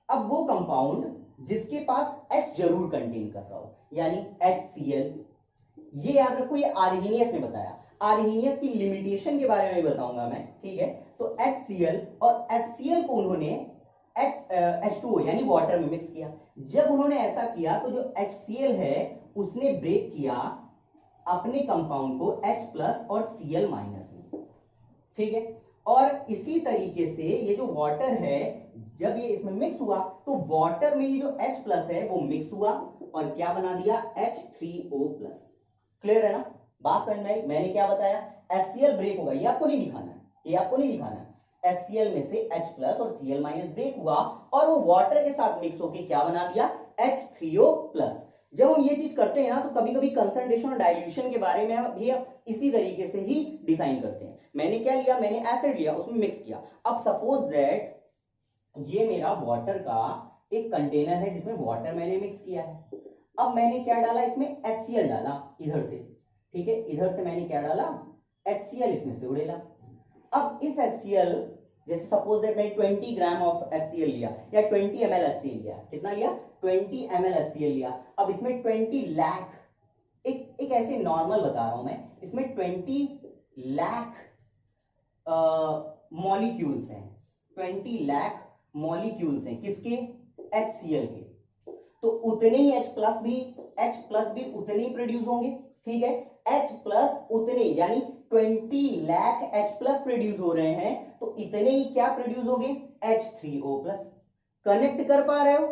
अब वो कंपाउंड जिसके पास H जरूर कंटेन कर रहा हो, यानी HCl, ये याद रखो, ये आर्हीनियस ने बताया। आर्हीनियस की लिमिटेशन के बारे में बताऊंगा मैं, ठीक है। तो HCl और HCl को उन्होंने H2O यानी वाटर में मिक्स किया। जब उन्होंने ऐसा किया तो जो HCl है उसने ब्रेक किया अपने कंपाउंड को H प्लस और Cl माइनस में, ठीक है। और इसी तरीके से ये जो वाटर है जब ये इसमें मिक्स हुआ तो वाटर में ये जो H प्लस है वो मिक्स हुआ और क्या बना दिया, H3O प्लस। क्लियर है ना, बात समझ में आई। मैंने क्या बताया, HCl ब्रेक होगा, ये आपको नहीं दिखाना है, ये आपको नहीं दिखाना है। HCl में से H प्लस और Cl माइनस ब्रेक हुआ और वो वाटर के साथ मिक्स होकर क्या बना दिया, H3O प्लस। जब हम ये चीज करते हैं ना तो कभी कभी कंसंट्रेशन और डाइल्यूशन के बारे में भी इसी तरीके से ही डिफाइन करते हैं। मैंने क्या लिया, मैंने एसिड लिया, उसमें मिक्स किया। अब सपोज दैट ये मेरा वाटर का एक कंटेनर है जिसमें वाटर मैंने मिक्स किया है। अब मैंने क्या डाला, इसमें HCl डाला इधर से, ठीक है, इधर से मैंने क्या डाला, HCl इसमें से उड़ेला। अब इस HCl, जैसे सपोज दैट मैंने 20 ग्राम ऑफ HCl लिया या 20 ml HCl लिया, कितना लिया, 20 ml HCl लिया। अब इसमें 20 लाख, एक ऐसे नॉर्मल बता रहा हूं मैं, इसमें 20 लाख मॉलिक्यूल्स हैं, 20 लाख मॉलिक्यूल्स हैं, किसके, HCl के। तो उतने ही H प्लस भी उतने ही प्रोड्यूस होंगे, ठीक है, H प्लस उतने, यानी 20 लाख H प्लस प्रोड्यूस हो रहे हैं, तो इतने ही क्या प्रोड्यूस होंगे, H3O प्लस। कनेक्ट कर पा रहे हो?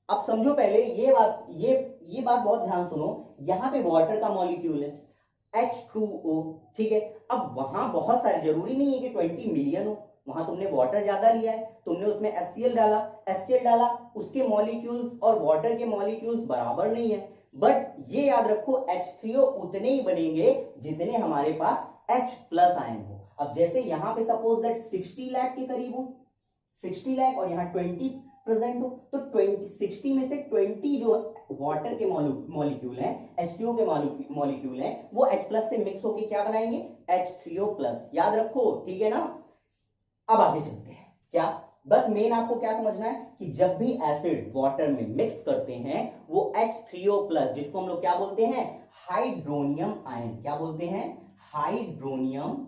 अब समझो पहले ये बात बहुत ध्यान सुनो, यहां पे वाटर का मॉलिक्यूल है H2O, ठीक है। अब वहां बहुत सारे, जरूरी नहीं है कि 20 मिलियन हो, वहां तुमने वाटर ज्यादा लिया है, तुमने उसमें HCl डाला, उसके मॉलिक्यूल्स और वाटर के मॉलिक्यूल्स बराबर नहीं है, बट ये याद रखो H3O उतने ही बनेंगे जितने हमारे पास H प्लस आयन हो। अब जैसे यहां पे सपोज दैट 60 लाख के करीब हो, 60 लाख और यहाँ 20 प्रेजेंट हो, तो 60 में से 20 जो वाटर के मॉलिक्यूल हैं, H2O के मॉलिक्यूल हैं, वो H प्लस से मिक्स होके क्या बनाएंगे, H3O प्लस। याद रखो, ठीक है ना। अब आगे चलते हैं, क्या, बस मेन आपको क्या समझना है कि जब भी एसिड वाटर में मिक्स करते हैं, वो H3O प्लस, जिसको हम लोग क्या बोलते हैं, हाइड्रोनियम आयन, क्या बोलते हैं, हाइड्रोनियम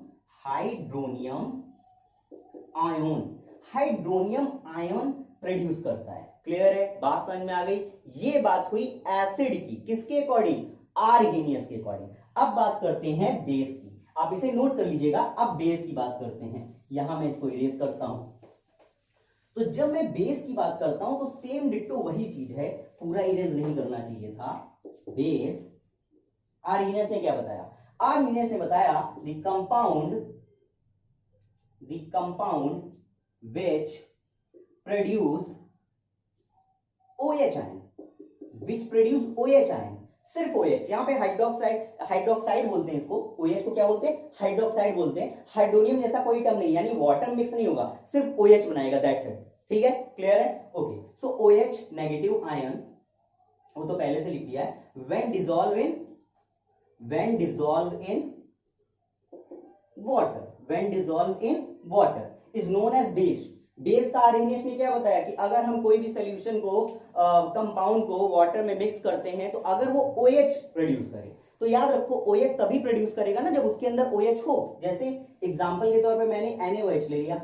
आयन प्रोड्यूस करता है। क्लियर है, बात समझ में आ गई। ये बात हुई एसिड की, किसके अकॉर्डिंग, आर्हेनियस के अकॉर्डिंग। अब बात करते हैं बेस की, आप इसे नोट कर लीजिएगा। अब बेस की बात करते हैं, यहां मैं इसको इरेज करता हूं। तो जब मैं बेस की बात करता हूं तो सेम डिट्टो वही चीज है, पूरा इरेज नहीं करना चाहिए था। बेस, आर्हेनियस ने क्या बताया, आर्हेनियस ने बताया the compound which produce OH ion, सिर्फ OH, यहाँ पे हाइड्रोक्साइड बोलते हैं इसको, OH को क्या बोलते हैं, हाइड्रोक्साइड बोलते हैं। हाइड्रोनियम जैसा कोई टर्म नहीं, यानी वाटर मिक्स नहीं होगा, सिर्फ OH बनाएगा, दैट्स इट। ठीक है, क्लियर है, ओके। सो OH नेगेटिव आयन, वो तो पहले से लिख दिया है, when dissolve in water is known as base। Base का आर्हेनियस ने क्या बताया कि अगर हम कोई भी सोल्यूशन को, कंपाउंड को वाटर में मिक्स करते हैं, तो अगर वो OH प्रोड्यूस करे, तो याद रखो OH तभी प्रोड्यूस करेगा ना जब उसके अंदर OH हो। जैसे एग्जांपल के तौर पे मैंने NaOH ले लिया,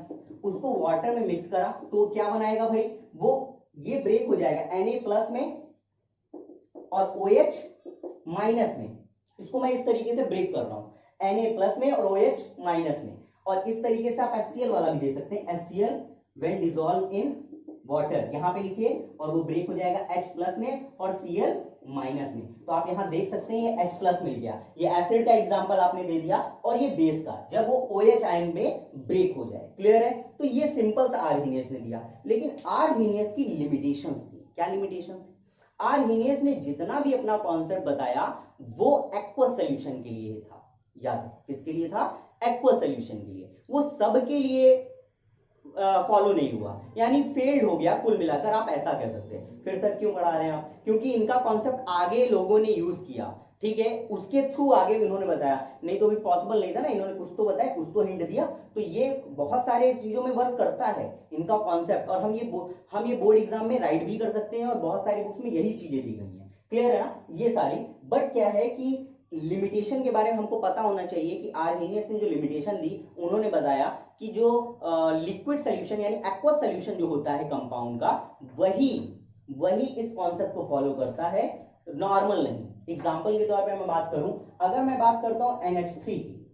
उसको वाटर में मिक्स करा, तो क्या बनाएगा भाई, वो ये ब्रेक हो जाएगा Na प्लस में और OH माइनस में। इसको मैं इस तरीके से ब्रेक कर रहा हूं, Na प्लस में और OH माइनस में। और इस तरीके से आप HCl वाला भी दे सकते हैं, HCl when dissolved in water, यहां पे लिखिए, और वो ब्रेक हो जाएगा H प्लस में और Cl माइनस में। तो आप यहां देख सकते हैं ये H प्लस मिल गया, ये एसिड का एग्जांपल आपने दे दिया, और ये बेस का, जब वो OH आयन में ब्रेक हो जाए। क्लियर है, तो ये सिंपल सा आर्हेनियस ने दिया। लेकिन आर्हेनियस की लिमिटेशंस थी, क्या लिमिटेशन थी, आर्हेनियस ने जितना भी अपना कॉन्सेप्ट बताया वो एक्वस सॉल्यूशन के लिए था। याद, किसके लिए था, एक्वस सॉल्यूशन के लिए। वो सबके लिए फॉलो नहीं हुआ, यानी फेल्ड हो गया कुल मिलाकर, आप ऐसा कह सकते हैं। फिर सर क्यों पढ़ा रहे हैं आप, क्योंकि इनका कॉन्सेप्ट आगे लोगों ने यूज किया, ठीक है, उसके थ्रू आगे इन्होंने बताया, नहीं तो भी पॉसिबल नहीं था ना, इन्होंने कुछ तो बताया, कुछ तो हिंट दिया। तो ये बहुत सारे चीजों में वर्क करता है इनका कॉन्सेप्ट, और हम ये बोर्ड एग्जाम में राइट भी कर सकते हैं, और बहुत सारी बुक्स में यही चीजें दी गई हैं। क्लियर है ना, ये सारी। बट क्या है कि लिमिटेशन के बारे में हमको पता होना चाहिए कि आर्हेनियस ने जो लिमिटेशन दी, उन्होंने बताया कि जो लिक्विड सोल्यूशन यानी एक्वस सोल्यूशन जो होता है कंपाउंड का, वही इस कॉन्सेप्ट को फॉलो करता है, नॉर्मल नहीं। एग्जांपल के तौर पे मैं बात करूं, अगर मैं बात करता हूं NH3 की,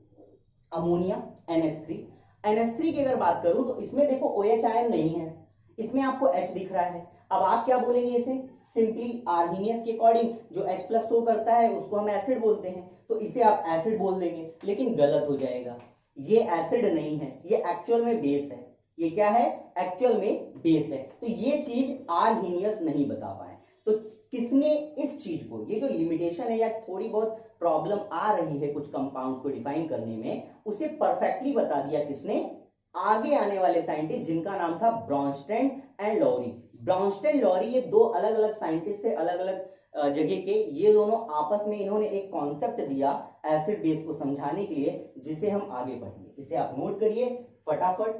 अमोनिया NH3 की अगर बात करूं, तो इसमें देखो OH आयन नहीं है, इसमें आपको H दिख रहा है। अब आप क्या बोलेंगे इसे, सिंपली आर्हेनियस के अकॉर्डिंग जो H प्लस शो करता है उसको हम एसिड बोलते हैं, तो इसे आप एसिड बोल देंगे, लेकिन गलत हो जाएगा। ये एसिड नहीं है, ये एक्चुअल में बेस है। ये क्या है, एक्चुअल में बेस है। तो ये चीज आर्हेनियस नहीं बता पाए। तो किसने इस चीज को, ये जो लिमिटेशन है या थोड़ी बहुत प्रॉब्लम आ रही है कुछ कंपाउंड्स को डिफाइन करने में, उसे परफेक्टली बता दिया किसने, आगे आने वाले साइंटिस्ट, जिनका नाम था Bronsted and Lowry. Bronsted Lowry ये दो अलग अलग साइंटिस्ट थे, अलग अलग जगह के। ये दोनों आपस में इन्होंने एक कॉन्सेप्ट दिया एसिड बेस को समझाने के लिए, जिसे हम आगे पढ़ेंगे। इसे आप नोट करिए फटाफट।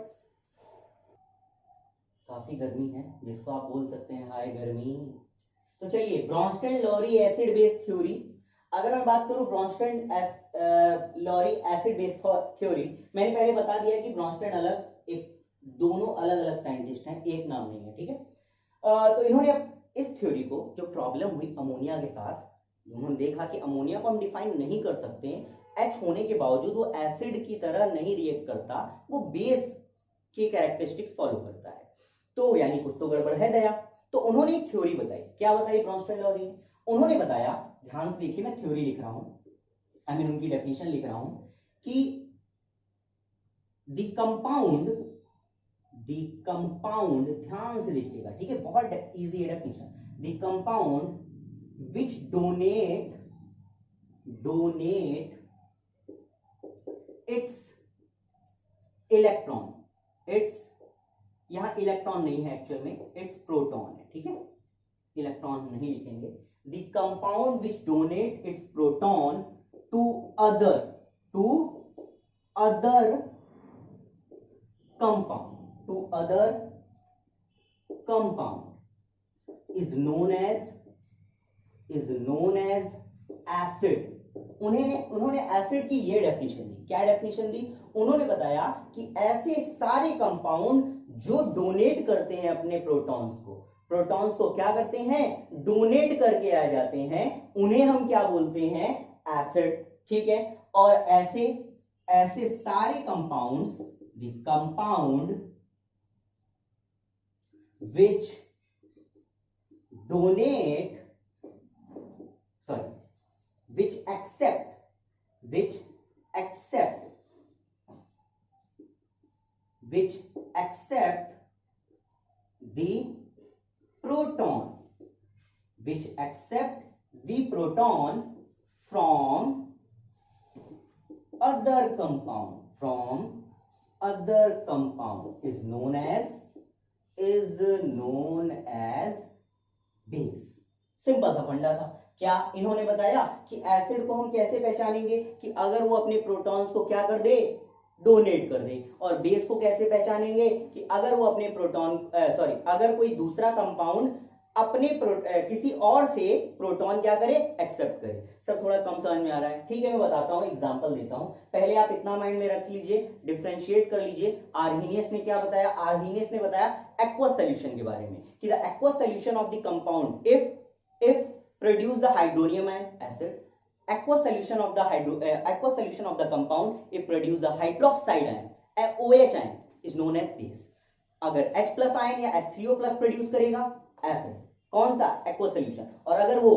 काफी गर्मी है, जिसको आप बोल सकते हैं हाय गर्मी। तो चलिए, ब्रॉन्स्टन-लॉरी एसिड बेस थ्योरी। अगर मैं बात करूं ब्रॉन्स्टन-लॉरी एसिड बेस थ्योरी, मैंने पहले बता दिया कि ब्रॉन्स्टन अलग, एक दोनों अलग अलग साइंटिस्ट हैं, एक नाम नहीं है, ठीक है। तो इन्होंने अब इस थ्योरी को, जो प्रॉब्लम हुई अमोनिया के साथ, उन्होंने देखा कि अमोनिया को हम डिफाइन नहीं कर सकते, एच होने के बावजूद वो एसिड की तरह नहीं रिएक्ट करता, वो बेस के कैरेक्टरिस्टिक्स फॉलो करता है, तो यानी कुछ तो गड़बड़ है दया। तो उन्होंने एक थ्योरी बताई। क्या बताई ब्रॉन्स्टन-लॉरी ने? उन्होंने बताया, ध्यान से देखिए, मैं थ्योरी लिख रहा हूं, आई मीन उनकी डेफिनेशन लिख रहा हूं, कि द कंपाउंड, ध्यान से देखिएगा, ठीक है, बहुत इजी है definition. The compound which donate it's electron, it's, यहां इलेक्ट्रॉन नहीं है एक्चुअल में, इट्स प्रोटॉन है, ठीक है, इलेक्ट्रॉन नहीं लिखेंगे। The compound which donate its proton to other compound is known as acid। उन्होंने एसिड की ये डेफिनेशन दी। क्या डेफिनेशन दी? उन्होंने बताया कि ऐसे सारे कंपाउंड जो डोनेट करते हैं अपने प्रोटॉन्स को क्या करते हैं? डोनेट करके आ जाते हैं, उन्हें हम क्या बोलते हैं? एसिड, ठीक है। और ऐसे सारे compounds, the compound which accept the proton from other compound is known as base. Simple सा फंडा था। क्या इन्होंने बताया कि एसिड को हम कैसे पहचानेंगे? कि अगर वो अपने प्रोटॉन्स को क्या कर दे? डोनेट कर दे। और बेस को कैसे पहचानेंगे? कि अगर वो अपने अगर कोई दूसरा कंपाउंड अपने किसी और से प्रोटॉन क्या करे? एक्सेप्ट करे। सब थोड़ा कम समझ में आ रहा है? ठीक है, मैं बताता हूं, एग्जांपल देता हूं। पहले आप इतना माइंड में रख लीजिए, डिफरेंशिएट कर लीजिए। आर्हीनियस ने क्या बताया? आर्हीनियस ने बताया एक्वस सॉल्यूशन के बारे में, कि the aqueous solution of the compound if produce the hydronium ion acid, aqueous solution of the compound if produce the hydroxide ion, OH ion is known as base। अगर H plus ion या H3O plus produce करेगा acid, कौन सा? Aqueous solution. और अगर वो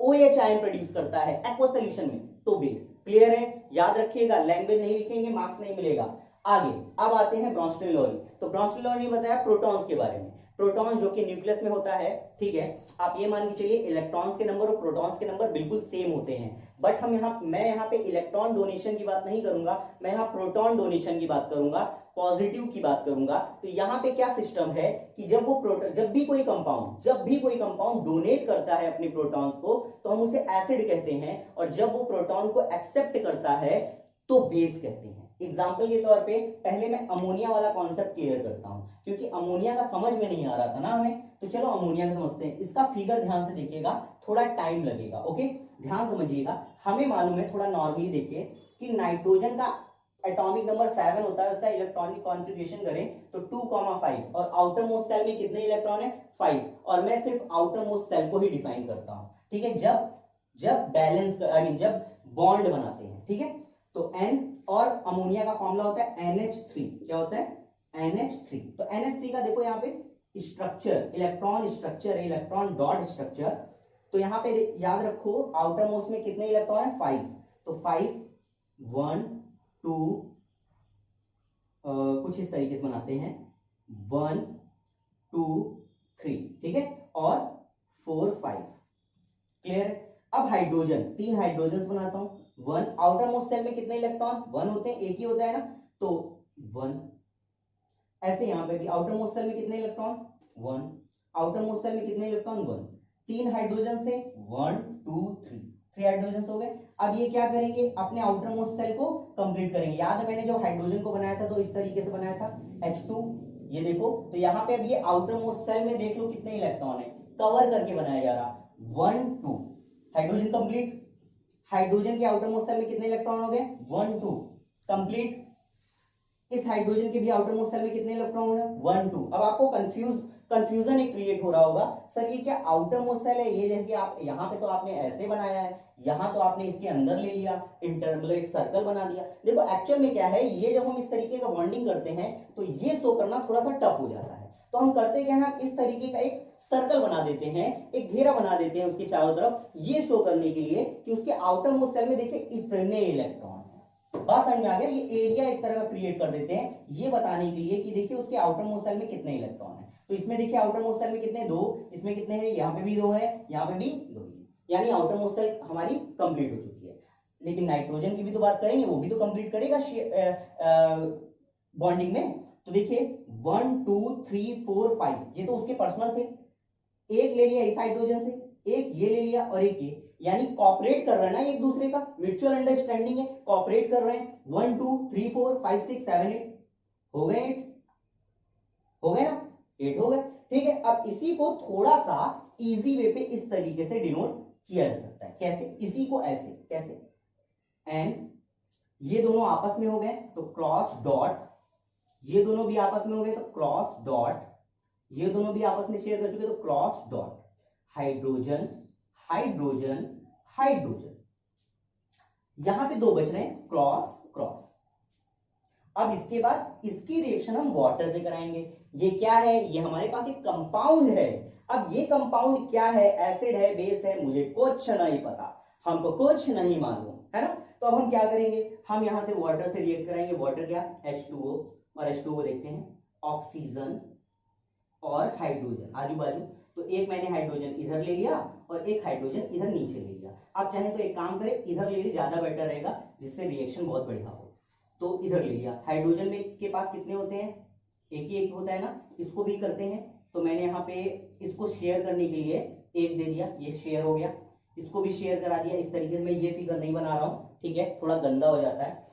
OH ion produce करता है एक्वस सॉल्यूशन में, तो बेस। क्लियर है? याद रखिएगा, लैंग्वेज नहीं लिखेंगे मार्क्स नहीं मिलेगा। आगे अब आते हैं ब्रॉन्स्टन-लॉरी। तो ब्रॉन्स्टन-लॉरी ने बताया प्रोटॉन्स के बारे में। प्रोटॉन जो कि न्यूक्लियस में होता है, ठीक है। आप ये मान के चलिए इलेक्ट्रॉन्स के नंबर और प्रोटॉन्स के नंबर बिल्कुल सेम होते हैं, बट मैं यहाँ पे इलेक्ट्रॉन डोनेशन की बात नहीं करूंगा, मैं यहाँ प्रोटॉन डोनेशन की बात करूंगा, पॉजिटिव की बात करूंगा। तो यहाँ पे क्या सिस्टम है कि जब भी कोई कंपाउंड डोनेट करता है अपने प्रोटॉन्स को, तो हम उसे एसिड कहते हैं, और जब वो प्रोटॉन को एक्सेप्ट करता है तो बेस कहते हैं। एग्जाम्पल के तौर पे पहले मैं अमोनिया वाला कॉन्सेप्ट क्लियर करता हूं, क्योंकि अमोनिया का समझ में नहीं आ रहा था ना हमें। तो चलो अमोनिया का समझते हैं। इसका फिगर ध्यान से देखिएगा, थोड़ा टाइम लगेगा, ओके, ध्यान समझिएगा। हमें मालूम है, थोड़ा नॉर्मली देखिए, कि नाइट्रोजन का एटॉमिक नंबर 7 होता है, उसका इलेक्ट्रॉनिक कॉन्फ़िगरेशन करें तो 2,5, और आउटर मोस्ट सेल में कितने इलेक्ट्रॉन है? 5। और मैं सिर्फ आउटर मोस्ट सेल को ही डिफाइन करता हूं, ठीक है। जब बैलेंस जब बॉन्ड बनाते हैं, ठीक है, तो N, और अमोनिया का फॉर्मूला होता है NH3। क्या होता है? NH3। तो NH3 का देखो यहाँ पे स्ट्रक्चर, इलेक्ट्रॉन स्ट्रक्चर है, इलेक्ट्रॉन डॉट स्ट्रक्चर। तो यहाँ पे याद रखो, आउटर मोस्ट में कितने इलेक्ट्रॉन है? 5। तो 5, 1 2, कुछ इस तरीके से बनाते हैं, 1 2 3, ठीक है, और 4 5। क्लियर? अब हाइड्रोजन, 3 हाइड्रोजन बनाता हूं। 1, आउटर मोस्ट सेल में कितने इलेक्ट्रॉन? 1 होते हैं, एक ही होता है ना, तो 1। ऐसे यहां पे भी आउटर मोस्ट सेल में कितने इलेक्ट्रॉन? 1। आउटर मोस्ट सेल में कितने इलेक्ट्रॉन? 1। 3 हाइड्रोजन से 1 2 3, 3 हाइड्रोजन हो गए। अब ये क्या करेंगे, अपने आउटर मोस्ट सेल को कंप्लीट करेंगे। याद है मैंने जो हाइड्रोजन को बनाया था तो इस तरीके से बनाया था H2, ये देखो। तो यहाँ पे अब ये आउटर मोस्ट सेल में देख लो कितने इलेक्ट्रॉन है, कवर करके बनाया जा रहा 1 2, हाइड्रोजन कंप्लीट। हाइड्रोजन के आउटर मोस्ट सेल में कितने इलेक्ट्रॉन हो गए 1 2 कंप्लीट। इस हाइड्रोजन के भी आउटर मोस्ट सेल में कितने इलेक्ट्रॉन हो गए 1 2। अब आपको कंफ्यूजन एक क्रिएट हो रहा होगा, सर ये क्या आउटर मोस्ट सेल है, ये जैसे आप यहाँ पे तो आपने ऐसे बनाया है, यहाँ तो आपने इसके अंदर ले लिया इंटर मतलब एक सर्कल बना दिया। देखो एक्चुअल में क्या है, ये जब हम इस तरीके का बॉन्डिंग करते हैं तो ये शो करना थोड़ा सा टफ हो जाता है। तो हम करते क्या है, इस तरीके का एक सर्कल बना देते हैं, एक घेरा बना देते हैं उसके चारों तरफ, ये शो करने के लिए कि उसके आउटर मोस्ट सेल में देखिए इतने इलेक्ट्रॉन है। बात समझ में आ गया, ये एरिया एक तरह का क्रिएट कर देते हैं ये बताने के लिए कि देखिए उसके आउटर मोस्ट सेल में कितने इलेक्ट्रॉन है। तो इसमें देखिए आउटर मोस्ट सेल में कितने 2, इसमें कितने हैं, यहाँ पे भी 2 है, यहाँ पे भी 2, यानी आउटर मोस्ट सेल हमारी कंप्लीट हो चुकी है। लेकिन नाइट्रोजन की भी तो बात करेंगे, वो भी तो कंप्लीट करेगा बॉन्डिंग में। तो देखिए 1 2 3 4 5 ये तो उसके पर्सनल थे, एक ले लिया इस हाइड्रोजन से, एक ये ले लिया और एक ये, यानी कॉपरेट कर रहे हैं ना एक दूसरे का, म्यूचुअल अंडरस्टैंडिंग है, कॉपरेट कर रहे हैं। 1 2 3 4 5 6 7 8 हो गए 8, हो गए ना 8 हो गए। ठीक है, अब इसी को थोड़ा सा इजी वे पे इस तरीके से डिनोट किया जा सकता है। कैसे, इसी को ऐसे, कैसे, एंड ये दोनों आपस में हो गए तो क्रॉस डॉट, ये दोनों भी आपस में हो गए तो क्रॉस डॉट, ये दोनों भी आपस में शेयर कर चुके तो cross dot, hydrogen hydrogen hydrogen, यहां पे 2 बच रहे हैं क्रॉस क्रॉस। अब इसके बाद इसकी रिएक्शन हम वाटर से कराएंगे। ये क्या है, ये हमारे पास एक कंपाउंड है। अब ये कंपाउंड क्या है, एसिड है बेस है, मुझे कुछ नहीं पता, हमको कुछ नहीं मालूम है ना। तो अब हम क्या करेंगे, हम यहां से वाटर से रिएक्ट कराएंगे। वाटर क्या, H2O, और H2O देखते हैं ऑक्सीजन और हाइड्रोजन आजू बाजू। तो एक मैंने हाइड्रोजन इधर ले लिया और एक हाइड्रोजन इधर नीचे ले लिया। आप चाहें तो एक काम करें, इधर ले लीजिए, ज्यादा बेटर रहेगा, जिससे रिएक्शन बहुत बढ़िया हो। तो इधर ले लिया। हाइड्रोजन में के पास कितने होते हैं, एक ही एक होता है ना, इसको भी करते हैं। तो मैंने यहाँ पे इसको शेयर करने के लिए एक दे दिया, ये शेयर हो गया, इसको भी शेयर करा दिया। इस तरीके से मैं ये फिगर नहीं बना रहा हूँ, ठीक है, थोड़ा गंदा हो जाता है।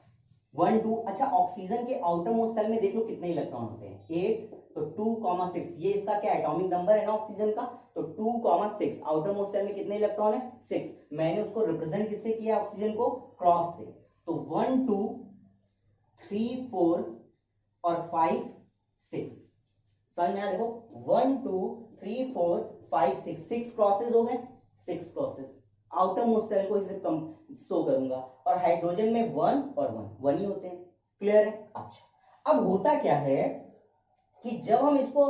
1 2, अच्छा ऑक्सीजन के आउटर मोस्ट सेल में देख लो कितने इलेक्ट्रॉन होते हैं 8, तो 2 6, ये इसका क्या एटॉमिक नंबर है ना ऑक्सीजन का, तो 2 6, आउटर मोस्ट सेल में कितने इलेक्ट्रॉन है 6। मैंने उसको रिप्रेजेंट किससे किया, ऑक्सीजन को क्रॉस से। तो 1 2 3 4 और 5 6, समझ में आया, देखो 1 2 3 4 5 6, 6 क्रॉसेस हो गए, 6 क्रॉसेस आउटर मोस्ट सेल को इसे कम शो करूंगा। और हाइड्रोजन में 1 और 1 ही होते हैं, क्लियर है। अच्छा अब होता क्या है कि जब हम इसको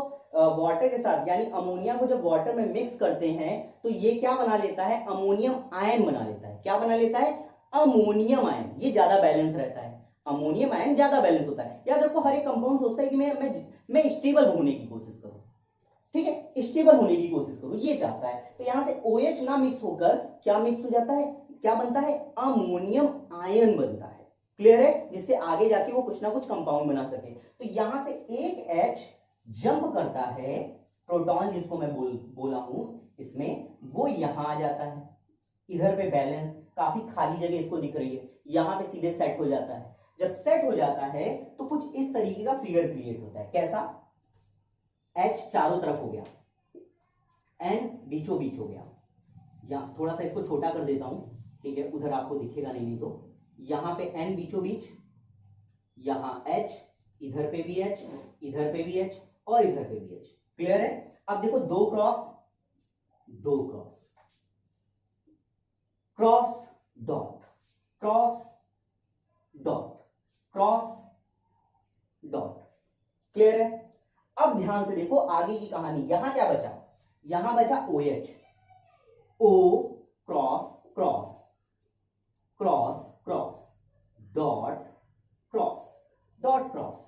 वाटर के साथ यानी अमोनिया को जब वाटर में मिक्स करते हैं तो ये क्या बना लेता है, अमोनियम आयन बना लेता है। क्या बना लेता है, अमोनियम आयन। ये ज्यादा बैलेंस रहता है, अमोनियम आयन ज्यादा बैलेंस होता है। याद रखो हर एक कंपाउंड सोचता है कि मैं स्टेबल होने की कोशिश करूं, ठीक है, स्टेबल होने की कोशिश करूं, ये चाहता है। तो यहां से OH ना मिक्स होकर क्या मिक्स हो जाता है, क्या बनता है, अमोनियम आयन बनता है, क्लियर है, जिससे आगे जाके वो कुछ ना कुछ कंपाउंड बना सके। तो यहां से एक H जंप करता है, प्रोटॉन जिसको मैं बोला हूं इसमें, वो यहां आ जाता है, इधर पे बैलेंस काफी खाली जगह इसको दिख रही है, यहां पे सीधे सेट हो जाता है। जब सेट हो जाता है तो कुछ इस तरीके का फिगर क्रिएट होता है। कैसा, H चारों तरफ हो गया, N बीचों बीच हो गया, या थोड़ा सा इसको छोटा कर देता हूं, ठीक है, उधर आपको दिखेगा नहीं तो यहां पे N बीचों बीच, यहां H, इधर पे भी H, इधर पे भी H और इधर पे भी H, क्लियर है। अब देखो 2 cross 2 cross, cross dot, cross dot, cross dot, clear है। अब ध्यान से देखो आगे की कहानी, यहां क्या बचा, यहां बचा OH, O cross cross, cross cross, dot cross, dot cross,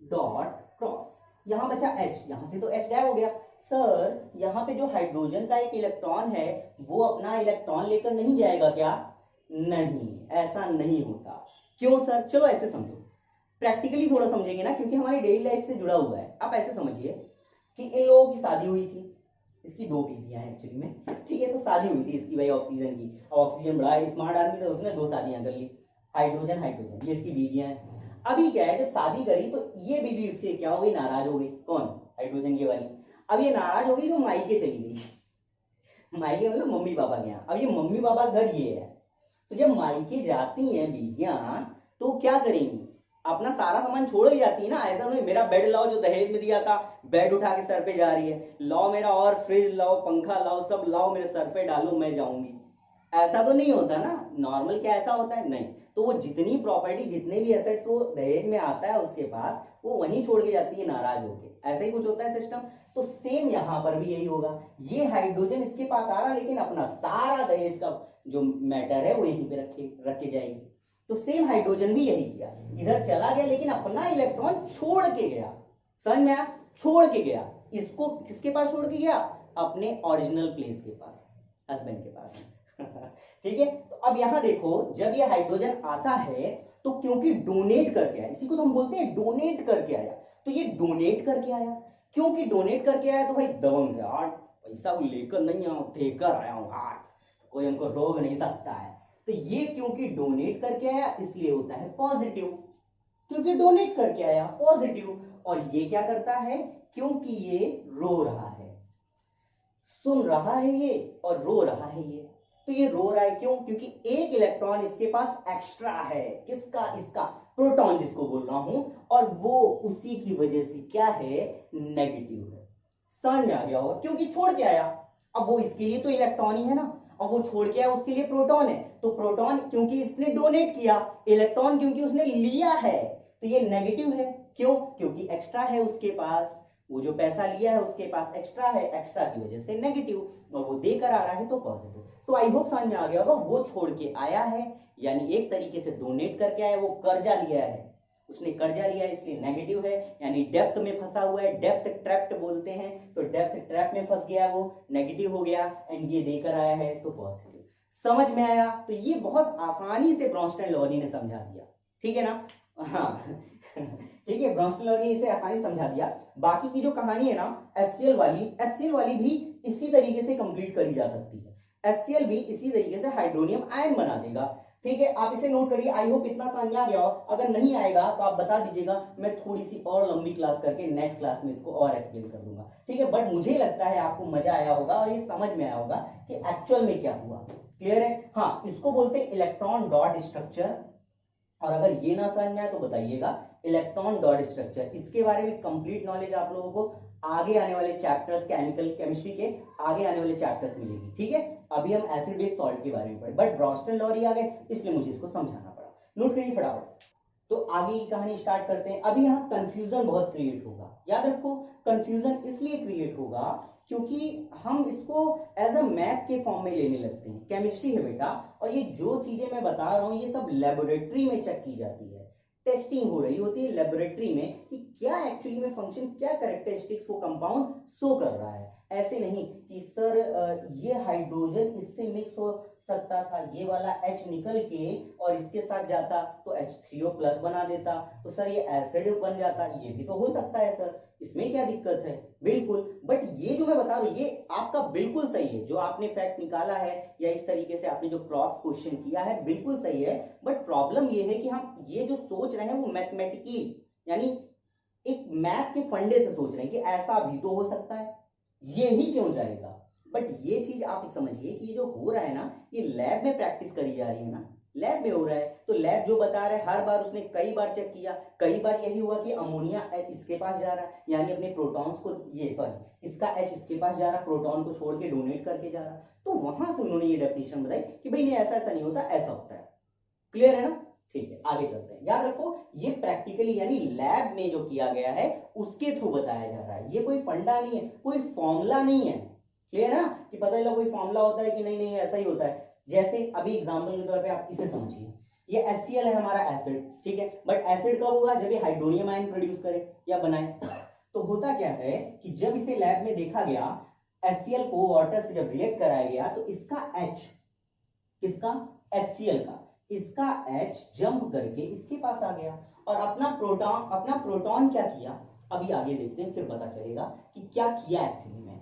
dot cross, यहां बचा H, यहां से तो H गायब हो गया। सर यहां पे जो हाइड्रोजन का एक इलेक्ट्रॉन है वो अपना इलेक्ट्रॉन लेकर नहीं जाएगा क्या, नहीं, ऐसा नहीं होता। क्यों सर, चलो ऐसे समझो, प्रैक्टिकली थोड़ा समझेंगे ना, क्योंकि हमारी डेली लाइफ से जुड़ा हुआ है। आप ऐसे समझिए कि इन लोगों की शादी हुई थी, इसकी 2 बीवियां हैं एक्चुअली में, ठीक है। तो शादी हुई थी इसकी भाई ऑक्सीजन की। अब ऑक्सीजन बड़ा स्मार्ट आदमी था, उसने 2 शादियां कर ली, हाइड्रोजन हाइड्रोजन, ये इसकी बीवियां हैं। अभी क्या है, जब शादी करी तो ये बीवी उसके क्या हो गई, नाराज हो गई। कौन, हाइड्रोजन की वाली। अब ये नाराज हो गई तो मायके चली गई। मायके मतलब मम्मी पापा के यहाँ। अब ये मम्मी पापा घर ये है, तो जब मायके जाती हैं बीवियां तो क्या करेंगी, अपना सारा सामान छोड़ ही जाती है ना। ऐसा नहीं मेरा बेड लाओ जो दहेज में दिया था, बेड उठा के सर पे जा रही है, लाओ मेरा और फ्रिज लाओ, पंखा लाओ, सब लाओ मेरे सर पे डालो मैं जाऊंगी, ऐसा तो नहीं होता ना। नॉर्मल क्या ऐसा होता है, नहीं। तो वो जितनी प्रॉपर्टी, जितने भी एसेट्स वो दहेज में आता है उसके पास, वो वहीं छोड़ के जाती है नाराज होके। ऐसा ही कुछ होता है सिस्टम। तो सेम यहां पर भी यही होगा। ये हाइड्रोजन इसके पास आ रहा, लेकिन अपना सारा दहेज का जो मैटर है वो यहीं पे रख के जाएगी। तो सेम हाइड्रोजन भी यही किया, इधर चला गया लेकिन अपना इलेक्ट्रॉन छोड़ के गया। समझ में आया, छोड़ के गया। इसको किसके पास छोड़ के गया, अपने ओरिजिनल प्लेस के पास, हस्बैंड के पास। ठीक है। तो अब यहां देखो, जब ये हाइड्रोजन आता है तो क्योंकि डोनेट करके आया, इसी को तो हम बोलते हैं डोनेट करके आया, तो ये डोनेट करके आया। क्योंकि डोनेट करके आया तो भाई दबंग से, आज पैसा लेकर नहीं आऊं, देकर आया हूं, आज कोई हमको रोक नहीं सकता है। तो ये क्योंकि डोनेट करके आया इसलिए होता है पॉजिटिव, क्योंकि डोनेट करके आया पॉजिटिव। और ये क्या करता है, क्योंकि ये रो रहा है, सुन रहा है ये और रो रहा है ये। तो ये रो रहा है क्यों, क्योंकि एक इलेक्ट्रॉन इसके पास एक्स्ट्रा है। किसका, इसका, प्रोटॉन जिसको बोल रहा हूं, और वो उसी की वजह से क्या है, नेगेटिव है। समझ में आ गया होगा, क्योंकि छोड़ के आया। अब वो इसके लिए तो इलेक्ट्रॉन ही है ना, और वो छोड़ के आया उसके लिए प्रोटॉन है। तो प्रोटॉन क्योंकि इसने डोनेट किया, इलेक्ट्रॉन क्योंकि उसने लिया है, तो ये नेगेटिव है। क्यों, क्योंकि एक्स्ट्रा है उसके पास, वो जो पैसा लिया है उसके पास एक्स्ट्रा है, एक्स्ट्रा की वजह से नेगेटिव, और वो देकर आ रहा है तो पॉजिटिव। तो आई होप समझ में आ गया होगा, वो छोड़ के आया है, यानी एक तरीके से डोनेट करके आया, वो कर्जा लिया है, उसने कर्जा लिया है इसलिए नेगेटिव है, यानी डेप्थ में फंसा हुआ है, डेप्थ ट्रैप्ड बोलते हैं। तो डेप्थ ट्रैप में फंस गया, वो नेगेटिव हो गया, एंड ये देकर आया है तो पॉजिटिव। समझ में आया। तो ये बहुत आसानी से ब्रॉन्स्टन-लॉरी ने समझा दिया, ठीक है ना। हाँ ठीक है, ब्रॉन्स्टन-लॉरी ने इसे आसानी समझा दिया। बाकी की जो कहानी है ना HCl वाली भी इसी तरीके से कंप्लीट करी जा सकती है। HCl भी इसी तरीके से हाइड्रोनियम आयन बना देगा, ठीक है। आप इसे नोट करिए। आई होप इतना समझ में आ गया हो। अगर नहीं आएगा तो आप बता दीजिएगा, मैं थोड़ी सी और लंबी क्लास करके नेक्स्ट क्लास में इसको और एक्सप्लेन कर दूंगा, ठीक है। बट मुझे लगता है आपको मजा आया होगा और ये समझ में आया होगा कि एक्चुअल में क्या हुआ। क्लियर है। हाँ, इसको बोलते हैं इलेक्ट्रॉन डॉट स्ट्रक्चर। और अगर ये ना समझ में आए तो बताइएगा, इलेक्ट्रॉन डॉट स्ट्रक्चर, इसके बारे में कंप्लीट नॉलेज आप लोगों को आगे आने वाले चैप्टर्स, केमिकल केमिस्ट्री के आगे आने वाले चैप्टर्स मिलेगी, ठीक है। अभी हम एसिड बेस सॉल्ट के बारे में पढ़े, बट ब्रॉन्स्टन-लॉरी आ गए इसलिए मुझे इसको समझाना पड़ा। नोट करिए फटाफट। तो आगे की कहानी स्टार्ट करते हैं। अभी यहाँ कंफ्यूजन बहुत क्रिएट होगा, याद रखो। कंफ्यूजन इसलिए क्रिएट होगा क्योंकि हम इसको एज अ मैथ के फॉर्म में लेने लगते हैं। केमिस्ट्री है बेटा, और ये जो चीजें मैं बता रहा हूँ ये सब लेबोरेटरी में चेक की जाती है, टेस्टिंग हो रही होती है लेबोरेटरी में कि क्या एक्चुअली में फंक्शन, क्या कैरेक्टरिस्टिक्स वो कंपाउंड शो कर रहा है। ऐसे नहीं कि सर ये हाइड्रोजन इससे मिक्स हो सकता था, ये वाला H निकल के और इसके साथ जाता तो H3O प्लस बना देता, तो सर ये एसिड बन जाता, ये भी तो हो सकता है सर, इसमें क्या दिक्कत है। बिल्कुल। बट ये जो मैं बता रहा हूँ ये आपका बिल्कुल सही है, जो आपने फैक्ट निकाला है या इस तरीके से आपने जो क्रॉस क्वेश्चन किया है बिल्कुल सही है। बट प्रॉब्लम ये है कि हम ये जो सोच रहे हैं वो मैथमेटिकली, यानी एक मैथ के फंडे से सोच रहे हैं कि ऐसा भी तो हो सकता है, ये ही क्यों जाएगा। बट ये चीज आप समझिए कि ये जो हो रहा है ना, ये लैब में प्रैक्टिस करी जा रही है ना, लैब में हो रहा है। तो लैब जो बता रहा है हर बार उसने कई बार चेक किया, कई बार यही हुआ कि अमोनिया इसके पास जा रहा है, यानी अपने प्रोटॉन्स को, ये सॉरी इसका H इसके पास जा रहा, प्रोटॉन को छोड़ के डोनेट करके जा रहा। तो वहां से उन्होंने ये डेफिनेशन बताई कि भाई नहीं ऐसा ऐसा नहीं होता, ऐसा होता है। क्लियर है ना। ठीक है, आगे चलते हैं। याद रखो ये प्रैक्टिकली यानी लैब में जो किया गया है उसके थ्रू बताया जा रहा है, ये कोई फंडा नहीं है, कोई फॉर्मूला नहीं है। क्लियर है ना, कि पता चला कोई फॉर्मूला होता है कि नहीं नहीं ऐसा ही होता है। जैसे अभी एग्जांपल के तौर पे आप इसे समझिए, ये HCl है हमारा एसिड, ठीक है। बट एसिड कब होगा, जब ये हाइड्रोनियम आयन प्रोड्यूस करे या बनाए। तो होता क्या है कि जब इसे लैब में देखा गया, HCl को वाटर से जब रिएक्ट कराया गया तो इसका H, किसका, HCl का, इसका H जंप करके इसके पास आ गया और अपना प्रोटॉन क्या किया, अभी आगे देखते हैं फिर पता चलेगा कि क्या किया एक्चुअली में।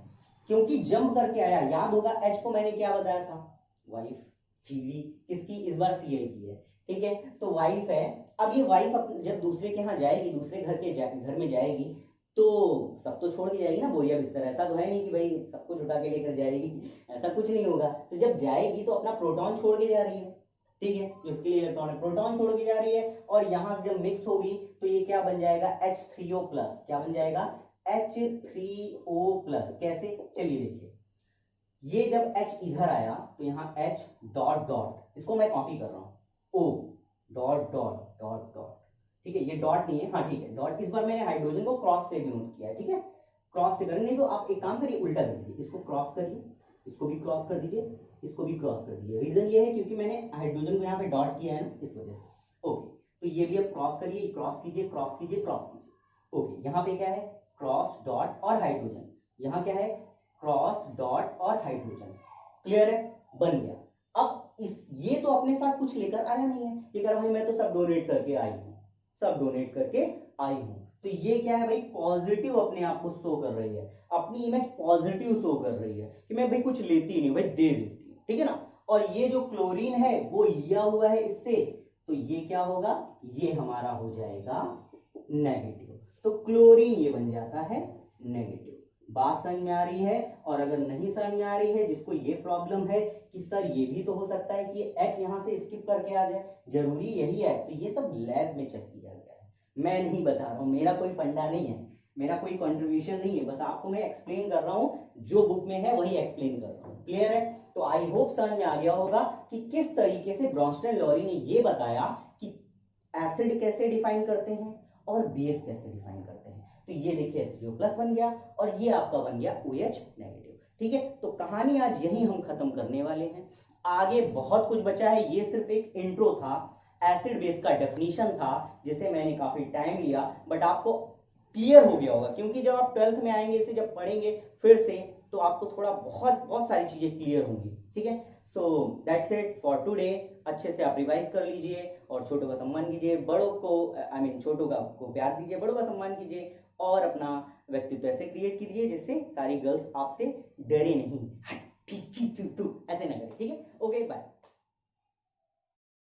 क्योंकि जंप करके आया। याद होगा एच को मैंने क्या बताया था, वाइफ, बीवी किसकी, इस बार सीएल की है, ठीक है, तो वाइफ है। अब ये वाइफ जब दूसरे के यहाँ जाएगी, दूसरे घर में जाएगी, तो सब तो छोड़ के जाएगी ना, बोरिया बिस्तर। ऐसा तो है नहीं कि भाई सब कुछ उठा के लेकर जाएगी, ऐसा कुछ नहीं होगा। तो जब जाएगी तो अपना प्रोटॉन छोड़ के जा रही है, ठीक है, जो इसके लिए इलेक्ट्रॉन है प्रोटॉन छोड़ के जा रही है, और यहां से जब मिक्स होगी तो ये क्या बन जाएगा, H3O+। क्या बन जाएगा, H3O+। कैसे, चलिए देखिए, ये जब H इधर आया तो यहाँ H डॉट डॉट, इसको मैं कॉपी कर रहा हूं, O dot dot dot dot, ठीक है, ये डॉट नहीं है, हाँ ठीक है डॉट। इस बार मैंने हाइड्रोजन को क्रॉस से डिनोट किया है, ठीक है, क्रॉस से करें, नहीं तो आप एक काम करिए, उल्टा कर दीजिए, इसको क्रॉस करिए, इसको भी क्रॉस कर दीजिए, इसको भी क्रॉस कर दीजिए। रीजन ये है क्योंकि मैंने हाइड्रोजन को यहाँ पे डॉट किया है ना, इस वजह से। ओके, तो ये भी अब क्रॉस करिए, क्रॉस कीजिए, क्रॉस कीजिए, क्रॉस कीजिए। ओके, यहाँ पे क्या है, क्रॉस डॉट और हाइड्रोजन, यहाँ क्या है, क्रॉस डॉट और हाइड्रोजन। क्लियर है, बन गया। अब ये तो अपने साथ कुछ लेकर आया नहीं है, ये कह रहा भाई मैं तो सब डोनेट करके आई हूँ, सब डोनेट करके आई हूँ। तो ये क्या है भाई, पॉजिटिव अपने आप को शो कर रही है, अपनी इमेज पॉजिटिव शो कर रही है कि मैं भाई कुछ लेती नहीं, भाई दे देती हूँ, ठीक है ना। और ये जो क्लोरीन है वो लिया हुआ है इससे, तो ये क्या होगा, ये हमारा हो जाएगा नेगेटिव। तो क्लोरीन ये बन जाता है नेगेटिव। बात समझ में आ रही है। और अगर नहीं समझ में आ रही है, जिसको ये प्रॉब्लम है कि सर ये भी तो हो सकता है कि H यहाँ से स्किप करके आ जाए, जरूरी यही है, तो ये सब लैब में चेक किया गया है, मैं नहीं बता रहा हूँ, मेरा कोई फंडा नहीं है, मेरा कोई कंट्रीब्यूशन नहीं है, बस आपको मैं एक्सप्लेन कर रहा हूँ, जो बुक में है वही एक्सप्लेन कर रहा हूँ। क्लियर है, तो आई होप समझ में आ गया होगा कि किस तरीके से ब्रॉन्स्टन लॉरी ने ये बताया कि एसिड कैसे डिफाइन करते हैं और बेस कैसे डिफाइन करते हैं। तो ये देखिए H3O+ बन गया और ये आपका बन गया OH नेगेटिव। ठीक है, तो कहानी आज यही हम खत्म करने वाले हैं। आगे बहुत कुछ बचा है, ये सिर्फ एक इंट्रो था, एसिड बेस का डेफिनेशन था जिसे मैंने काफी टाइम लिया, बट आपको क्लियर हो गया होगा, क्योंकि जब आप 12th में आएंगे, इसे जब पढ़ेंगे फिर से, तो आपको थोड़ा बहुत सारी चीजें क्लियर होंगी। ठीक है, so that's it for today. अच्छे से आप रिवाइज कर लीजिए और छोटों का सम्मान कीजिए, बड़ों को छोटों को प्यार दीजिए, बड़ों का सम्मान कीजिए और अपना व्यक्तित्व ऐसे क्रिएट कीजिए जिससे सारी गर्ल्स आपसे डरे नहीं, ऐसे ना करें। ठीक है, ओके बाय।